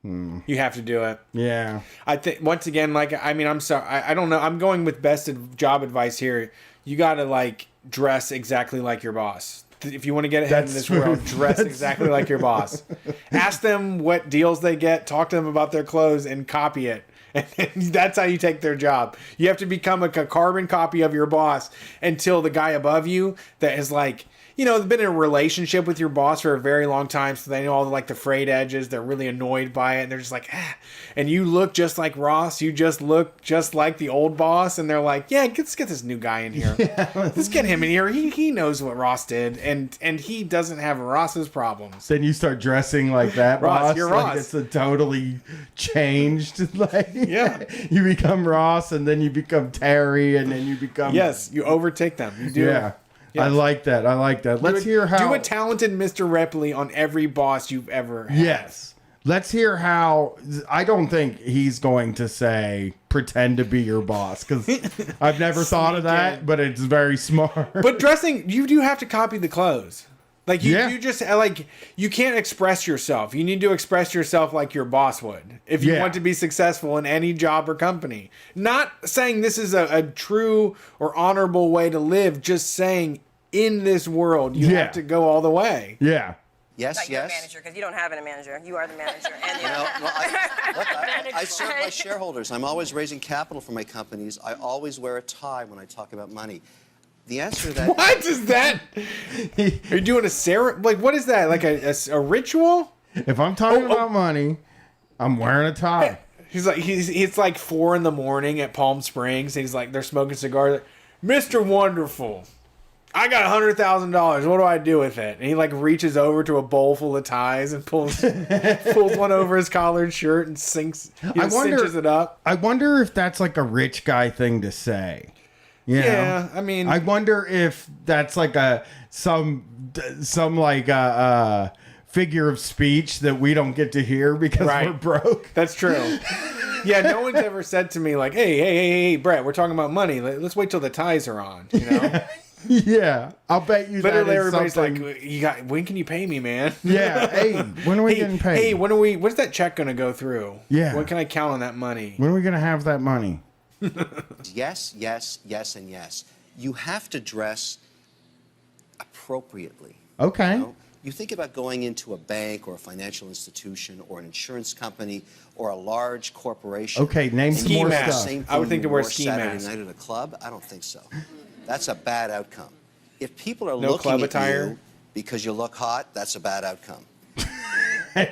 You have to do it. Yeah. I think, once again, I'm sorry. I don't know. I'm going with best job advice here. You got to, dress exactly like your boss. If you want to get ahead in this world, dress exactly like your boss. Ask them what deals they get, talk to them about their clothes, and copy it. And that's how you take their job. You have to become a carbon copy of your boss until the guy above you that has been in a relationship with your boss for a very long time, so they know all the frayed edges. They're really annoyed by it, and they're just like, ah. And you look just like Ross. You just look just like the old boss, and they're like, yeah, let's get this new guy in here. Yeah. Let's get him in here. He knows what Ross did, and he doesn't have Ross's problems. Then you start dressing like that, Ross. boss. You're Ross. It's a totally changed. Yeah, you become Ross, and then you become Terry, and then you become. Yes, you overtake them. You do. Yeah. Yes. I like that. Let's hear how... Do a talented Mr. Ripley on every boss you've ever had. Yes. Let's hear how... I don't think he's going to say, pretend to be your boss, because I've never thought of that, but it's very smart. But dressing, you do have to copy the clothes. You just, you can't express yourself. You need to express yourself like your boss would if you want to be successful in any job or company. Not saying this is a true or honorable way to live, just saying in this world, you have to go all the way. Yeah. Yes, You're a manager, because you don't have a manager. You are the manager. And I serve my shareholders. I'm always raising capital for my companies. I always wear a tie when I talk about money. The answer to that... What is that? Are you doing what is that? Like a ritual? If I'm talking about money, I'm wearing a tie. It's like 4 a.m. at Palm Springs. And they're smoking cigars. Mr. Wonderful, I got $100,000. What do I do with it? And he reaches over to a bowl full of ties and pulls one over his collared shirt and cinches it up. I wonder if that's a rich guy thing to say. Yeah, I mean, I wonder if that's some figure of speech that we don't get to hear because we're broke. That's true. Yeah, no one's ever said to me hey, Brett, we're talking about money. Let's wait till the ties are on. Yeah, I'll bet you. Literally, that is everybody's something... when can you pay me, man? Yeah. Hey, when are we getting paid? Hey, when's that check gonna go through? Yeah. When can I count on that money? When are we gonna have that money? Yes, yes, yes, and yes. You have to dress appropriately. Okay. You think about going into a bank or a financial institution or an insurance company or a large corporation. Okay, name some more stuff. I would think to wear a ski mask. Saturday night at a club? I don't think so. That's a bad outcome. If people are looking at you because you look hot, that's a bad outcome. I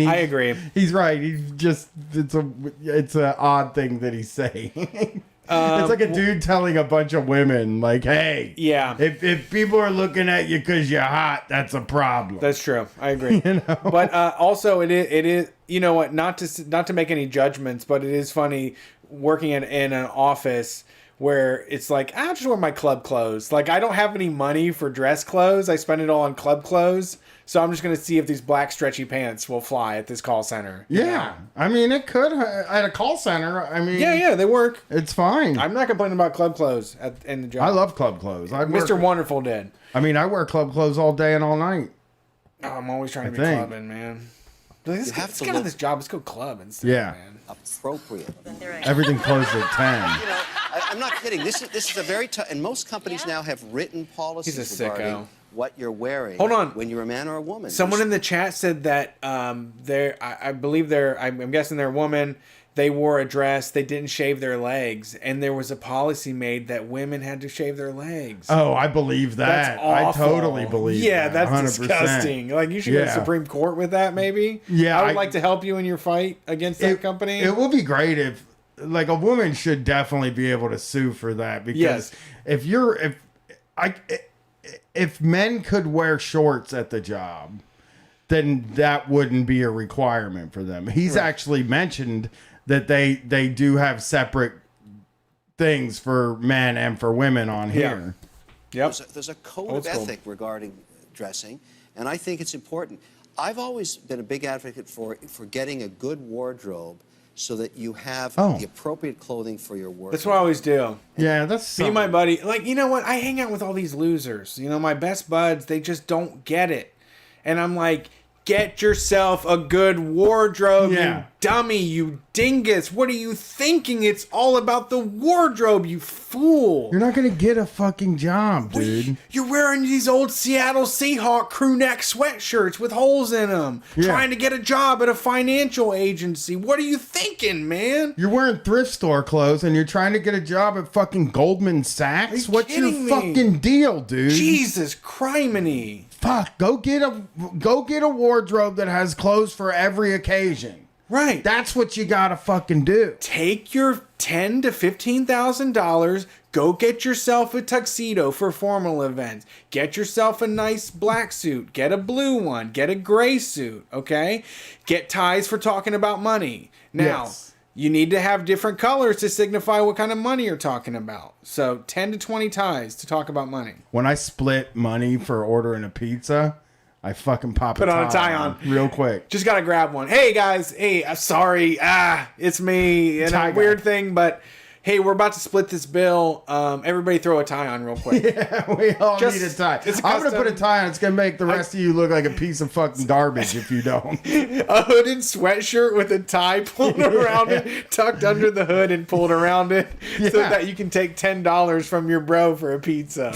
agree. He's right. It's an odd thing that he's saying. It's like a dude telling a bunch of women, hey, yeah, if people are looking at you because you're hot, that's a problem. That's true. I agree. But also, it is. You know what? Not to make any judgments, but it is funny working in an office where it's I just wear my club clothes. I don't have any money for dress clothes. I spend it all on club clothes. So I'm just going to see if these black stretchy pants will fly at this call center. Yeah. I mean, it could at a call center. I mean, yeah, they work. It's fine. I'm not complaining about club clothes in the job. I love club clothes. Mr. Wonderful did. I mean, I wear club clothes all day and all night. Oh, I'm always trying to be clubbing, man. Let's get on this job. Let's go club instead, man. Appropriate. Everything closes at 10. I'm not kidding. This is a very tough... And most companies now have written policies regarding what you're wearing. Hold on. When you're a man or a woman. Someone in the chat said that I'm guessing they're a woman. They wore a dress. They didn't shave their legs. And there was a policy made that women had to shave their legs. Oh, I believe that. That's awful. I totally believe that. Yeah, that's 100%. Disgusting. You should go to Supreme Court with that, maybe. Yeah. I would like to help you in your fight against that company. It would be great if, a woman should definitely be able to sue for that. Because if men could wear shorts at the job, then that wouldn't be a requirement for them. He's actually mentioned that they do have separate things for men and for women on here. Yep. There's a code of ethic regarding dressing, and I think it's important. I've always been a big advocate for getting a good wardrobe so that you have the appropriate clothing for your work. That's what I always do. Yeah, that's me and my buddy. Like, you know what? I hang out with all these losers. You know, my best buds, they just don't get it. And I'm like, get yourself a good wardrobe, you dummy, you dingus. What are you thinking? It's all about the wardrobe, you fool. You're not going to get a fucking job, dude. You're wearing these old Seattle Seahawk crew neck sweatshirts with holes in them, trying to get a job at a financial agency. What are you thinking, man? You're wearing thrift store clothes and you're trying to get a job at fucking Goldman Sachs? What's your fucking deal, dude? Jesus criminy. Fuck, go get a wardrobe that has clothes for every occasion. Right. That's what you gotta fucking do. Take your $10,000 to $15,000, go get yourself a tuxedo for formal events. Get yourself a nice black suit. Get a blue one. Get a gray suit, okay? Get ties for talking about money. Now, you need to have different colors to signify what kind of money you're talking about. So 10 to 20 ties to talk about money. When I split money for ordering a pizza, I fucking put on a tie on real quick. Just gotta grab one. Hey guys, hey, sorry, it's me. And a weird thing, but hey, we're about to split this bill. Everybody throw a tie on real quick. Yeah, we all need a tie. I'm gonna put a tie on. It's gonna make the rest of you look like a piece of fucking garbage if you don't. A hooded sweatshirt with a tie pulled around it, tucked under the hood and pulled around it, so that you can take $10 from your bro for a pizza.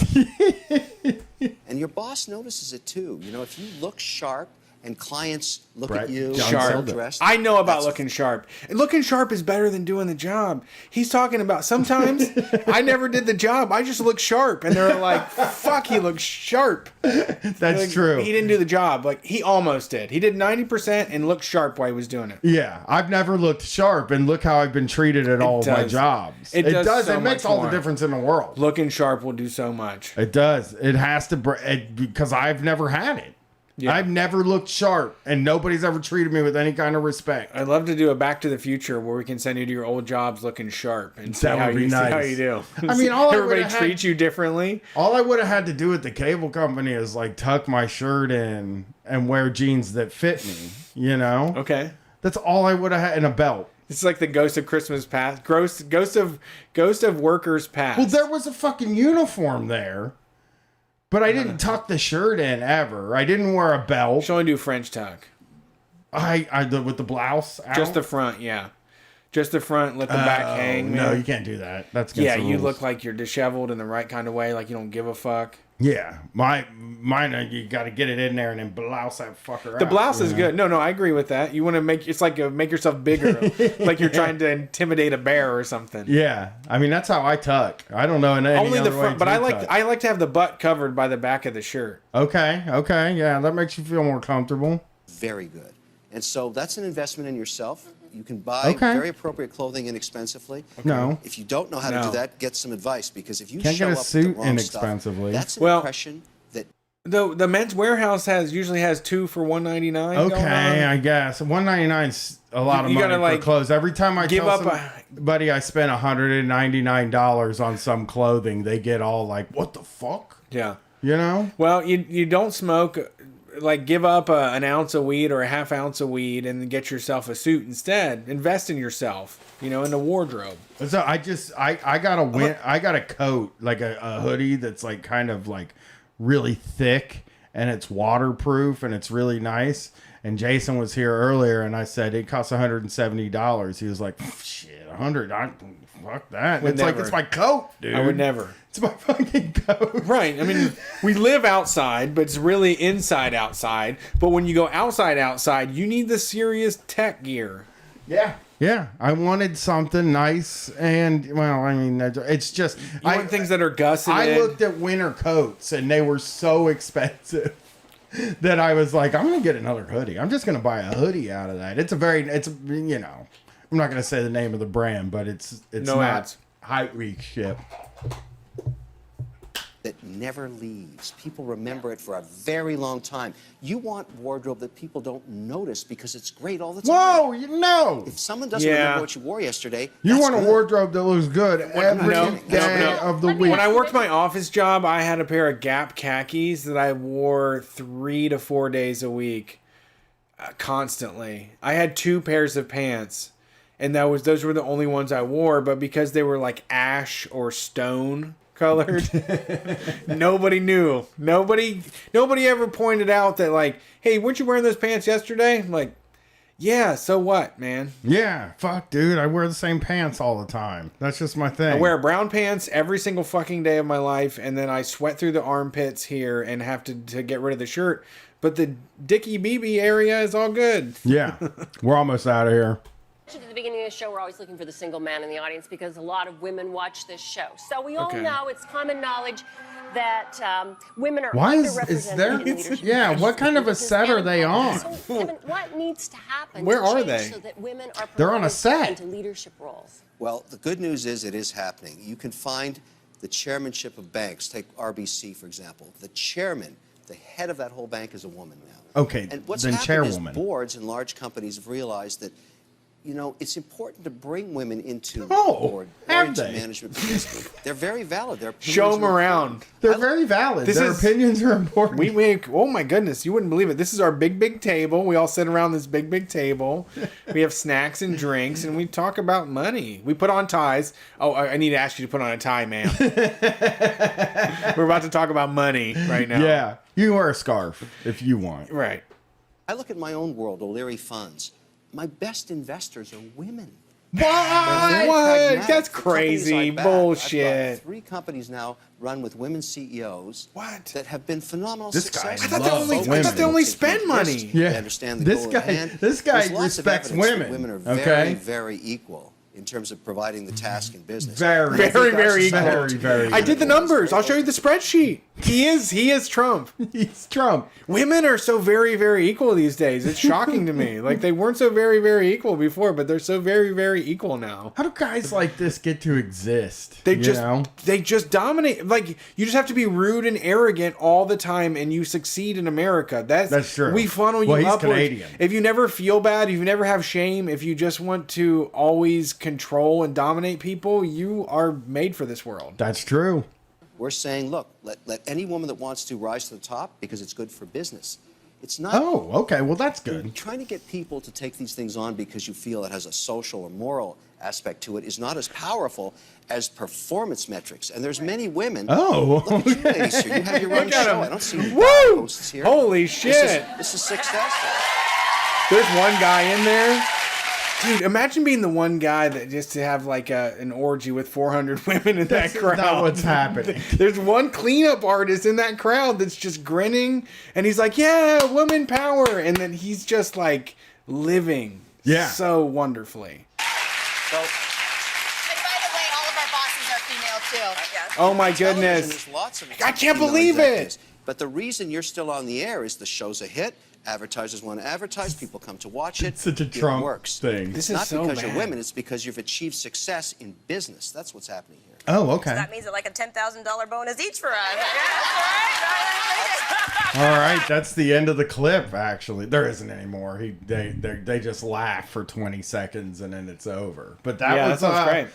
And your boss notices it too. You know, if you look sharp and clients look at you sharp dressed, I know about looking sharp. And looking sharp is better than doing the job. He's talking about sometimes I never did the job. I just look sharp. And they're like, fuck, he looks sharp. That's true. He didn't do the job. Like, he almost did. He did 90% and looked sharp while he was doing it. Yeah, I've never looked sharp, and look how I've been treated at all of my jobs. It does. It makes all the difference in the world. Looking sharp will do so much. It does. It has to, because I've never had it. Yeah. I've never looked sharp, and nobody's ever treated me with any kind of respect. I'd love to do a Back to the Future where we can send you to your old jobs looking sharp and see how you do. I mean, everybody treats you differently. All I would have had to do at the cable company is like tuck my shirt in and wear jeans that fit me. You know? Okay. That's all I would have had, and a belt. It's like the Ghost of Christmas Past, Ghost of Workers Past. Well, there was a fucking uniform there. But I didn't tuck the shirt in ever. I didn't wear a belt. Should only do French tuck. With the blouse out? Just the front, yeah. Just the front, let the back hang. No, you can't do that. That's against the you rules. look like you're disheveled in the right kind of way, like you don't give a fuck. Yeah, mine. You got to get it in there and then blouse that fucker out. The blouse is good. No, I agree with that. You want to make make yourself bigger, like you're trying to intimidate a bear or something. Yeah, I mean that's how I tuck. I don't know in any only other the front, way but I tuck. like to have the butt covered by the back of the shirt. Okay, yeah, that makes you feel more comfortable. Very good. And so that's an investment in yourself. You can buy very appropriate clothing inexpensively. Okay. No. If you don't know how to do that, get some advice, because if you can't show get a up suit with the wrong inexpensively. stuff, that's an impression that the Men's Warehouse usually has 2 for $199. Okay, I guess $199's a lot of money for clothes. Every time I tell somebody I spent $199 on some clothing, they get all like, "What the fuck?" Yeah, you know. Well, you don't smoke. Like, give up an ounce of weed or a half ounce of weed and get yourself a suit instead. Invest in yourself, in a wardrobe. So I got a coat, like a hoodie that's like kind of like really thick and it's waterproof and it's really nice. And Jason was here earlier and I said it costs $170. He was like, shit, $100. Fuck that. It's like, it's my coat, dude. I would never. It's my fucking coat. Right. I mean, we live outside, but it's really inside outside. But when you go outside, you need the serious tech gear. Yeah. Yeah. I wanted something nice. And, well, I mean, it's just... I want things that are gusseted. I looked at winter coats, and they were so expensive that I was like, I'm going to get another hoodie. I'm just going to buy a hoodie out of that. I'm not going to say the name of the brand, but it's no not ads. High Week shit. that never leaves. People remember it for a very long time. You want wardrobe that people don't notice because it's great all the time. Whoa, no! If someone doesn't remember what you wore yesterday, you want a good. wardrobe that looks good every day of the week. When I worked my office job, I had a pair of Gap khakis that I wore 3 to 4 days a week, constantly. I had 2 pairs of pants, and those were the only ones I wore. But because they were like ash or stone colored, nobody knew. Nobody ever pointed out that, like, hey, weren't you wearing those pants yesterday? I'm like, yeah, so what, man? Yeah, fuck, dude. I wear the same pants all the time. That's just my thing. I wear brown pants every single fucking day of my life, and then I sweat through the armpits here and have to get rid of the shirt. But the Dickie BB area is all good. Yeah, we're almost out of here. At the beginning of the show, we're always looking for the single man in the audience because a lot of women watch this show. So we all know, it's common knowledge that women are underrepresented in leadership. Yeah, what kind of a set are they on? So, Kevin, what needs to happen Where to are change they? so that women are They're on a set. into leadership roles? Well, the good news is it is happening. You can find the chairmanship of banks. Take RBC, for example. The chairman, the head of that whole bank is a woman now. Okay, and what's then happened chairwoman. is boards in large companies have realized that, you know, it's important to bring women into board or into management positions. They're very valid. Their opinions Show them are around. important. They're very valid. Their opinions are important. We make, oh my goodness, you wouldn't believe it. This is our big table. We all sit around this big table. We have snacks and drinks, and we talk about money. We put on ties. Oh, I need to ask you to put on a tie, ma'am. We're about to talk about money right now. Yeah, you can wear a scarf if you want. Right. I look at my own world, O'Leary Funds. My best investors are women. What? Pragmatic. That's The companies crazy I back, bullshit. I've got 3 companies now run with women CEOs. What? That have been phenomenal This guy success. I thought they only spend money. Yeah. They understand the This goal guy- at hand. this guy There's lots of respects evidence that women, Women are okay? very, very equal in terms of providing the task in business. Very Very equal. very I did the numbers. I'll show you the spreadsheet. He is Trump. He's Trump. Women are so very equal these days. It's shocking to me. Like, they weren't so very equal before, but they're so very equal now. How do guys like this get to exist? They you they just dominate. Like, you just have to be rude and arrogant all the time, and you succeed in America. That's true. We funnel you Well, he's upwards. Canadian. If you never feel bad, if you never have shame, if you just want to always control and dominate people, you are made for this world. That's true. We're saying, look, let any woman that wants to rise to the top because it's good for business. It's not. Oh, okay. Well, that's good. Trying to get people to take these things on because you feel it has a social or moral aspect to it is not as powerful as performance metrics. And there's many women. Oh, look at you ladies here. You have your own Look at show. them. I don't see any Woo! hosts here. Holy shit. This is successful. There's one guy in there. Dude, imagine being the one guy that just to have like an orgy with 400 women in that crowd. That's not what's happening. There's one cleanup artist in that crowd that's just grinning, and he's like, "Yeah, woman power," and then he's just like living, so wonderfully. So, And by the way, all of our bosses are female too. Oh my television, goodness! there's lots of I can't female believe executives. it. But the reason you're still on the air is the show's a hit. Advertisers want to advertise. People come to watch it. It's such a It Trump works. thing. This It's is not so because bad. you're women. It's because you've achieved success in business. That's what's happening here. Oh, So okay. that means like a $10,000 bonus each for us. All right, that's the end of the clip. Actually, there isn't any more. They just laugh for 20 seconds and then it's over. But that was that sounds great.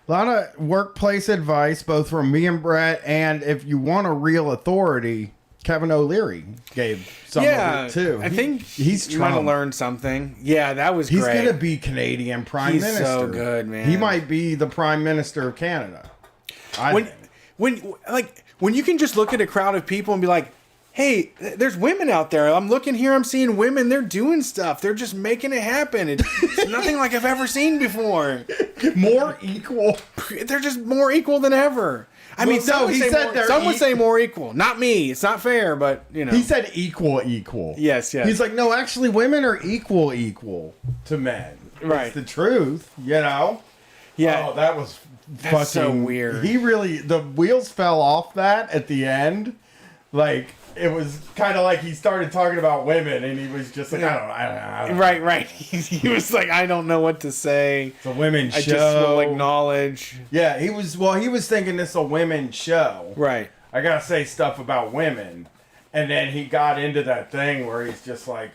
a lot of workplace advice, both from me and Brett. And if you want a real authority, Kevin O'Leary gave some of it too. I think he's you might have Trump. learned something. Yeah, that was He's great. gonna be Canadian Prime He's Minister. so good, man. He might be the Prime Minister of Canada. When you can just look at a crowd of people and be like, hey, there's women out there. I'm looking here, I'm seeing women. They're doing stuff. They're just making it happen. It's nothing like I've ever seen before. More equal. They're just more equal than ever. I mean, some would say more equal. Not me. It's not fair, but, you know. He said equal. Yes. He's like, no, actually, women are equal to men. Right. It's the truth, you know? Yeah. Oh, that was That's fucking so weird. He really, the wheels fell off that at the end. Like, it was kind of like he started talking about women, and he was just like, I don't know. Right. He was like, I don't know what to say. It's a women's show. I just will acknowledge. Yeah, he was thinking this is a women's show. Right. I gotta say stuff about women. And then he got into that thing where he's just like,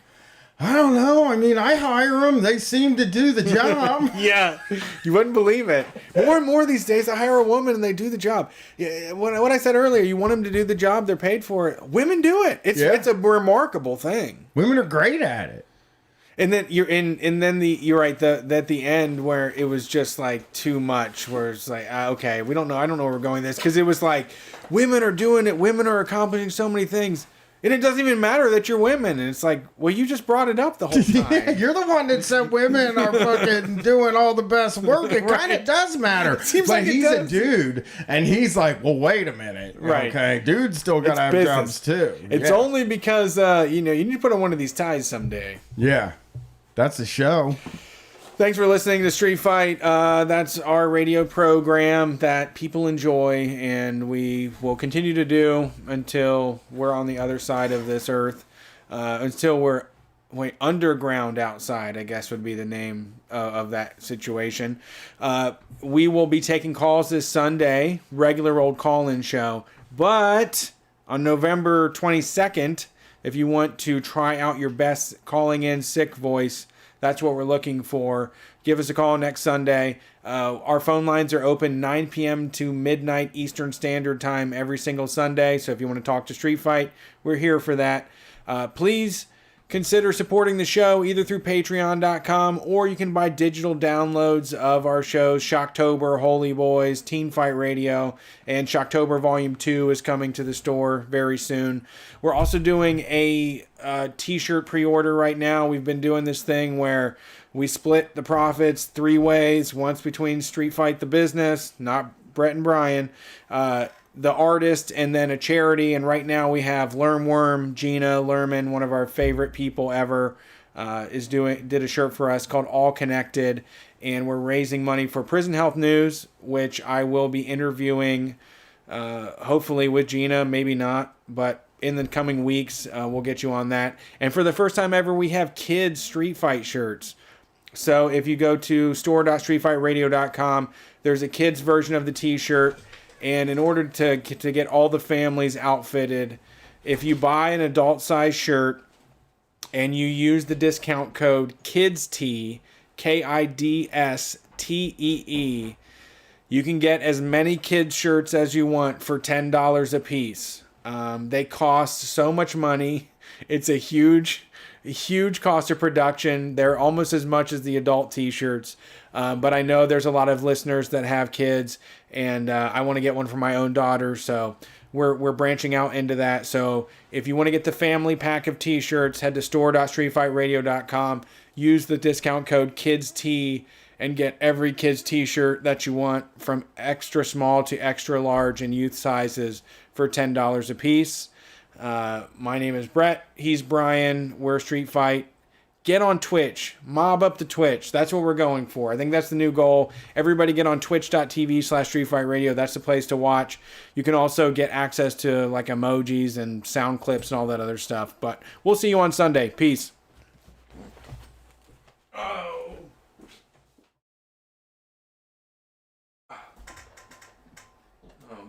I don't know. I mean, I hire them. They seem to do the job. Yeah, you wouldn't believe it. More and more these days, I hire a woman and they do the job. Yeah, what I said earlier, you want them to do the job, they're paid for it. Women do it. It's a remarkable thing. Women are great at it. And then you're right. At the end where it was just like too much. Where it's like, okay, we don't know. I don't know where we're going with this, because it was like, women are doing it. Women are accomplishing so many things. And it doesn't even matter that you're women. And it's like, well, you just brought it up the whole time. Yeah, you're the one that said women are fucking doing all the best work. It kind of does matter. It seems like he's a dude, and he's like, well, wait a minute. Right. Okay, dudes still got to have jobs, too. It's only because, you need to put on one of these ties someday. Yeah, that's a show. Thanks for listening to Street Fight. That's our radio program that people enjoy, and we will continue to do until we're on the other side of this earth. Until we're underground outside, I guess would be the name of that situation. We will be taking calls this Sunday, regular old call-in show. But on November 22nd, if you want to try out your best calling in sick voice, that's what we're looking for. Give us a call next Sunday. Our phone lines are open 9 p.m. to midnight Eastern Standard Time every single Sunday. So if you want to talk to Street Fight, we're here for that. Please consider supporting the show either through patreon.com, or you can buy digital downloads of our shows. Shocktober, Holy Boys, Teen Fight Radio, and Shocktober Volume 2 is coming to the store very soon. We're also doing a t-shirt pre-order right now. We've been doing this thing where we split the profits 3 ways. Once between Street Fight the business, not Brett and Brian, the artist, and then a charity. And right now we have Lermworm, Gina Lerman, one of our favorite people ever, did a shirt for us called All Connected, and we're raising money for Prison Health News, which I will be interviewing, hopefully with Gina, maybe not, but in the coming weeks we'll get you on that. And for the first time ever, we have kids Street Fight shirts. So if you go to store.streetfightradio.com, there's a kids version of the t-shirt. And in order to get all the families outfitted, if you buy an adult size shirt and you use the discount code KIDSTEE, KIDSTEE, you can get as many kids shirts as you want for $10 a piece. They cost so much money. It's a huge cost of production. They're almost as much as the adult t-shirts. But I know there's a lot of listeners that have kids, and I want to get one for my own daughter, so we're branching out into that. So if you want to get the family pack of t-shirts, head to store.streetfightradio.com, use the discount code KIDSTEE, and get every kid's t-shirt that you want, from extra small to extra large in youth sizes, for $10 a piece. My name is Brett. He's Brian. We're Street Fight. Get on Twitch. Mob up the Twitch. That's what we're going for. I think that's the new goal. Everybody get on twitch.tv/StreetFightRadio. That's the place to watch. You can also get access to like emojis and sound clips and all that other stuff. But we'll see you on Sunday. Peace.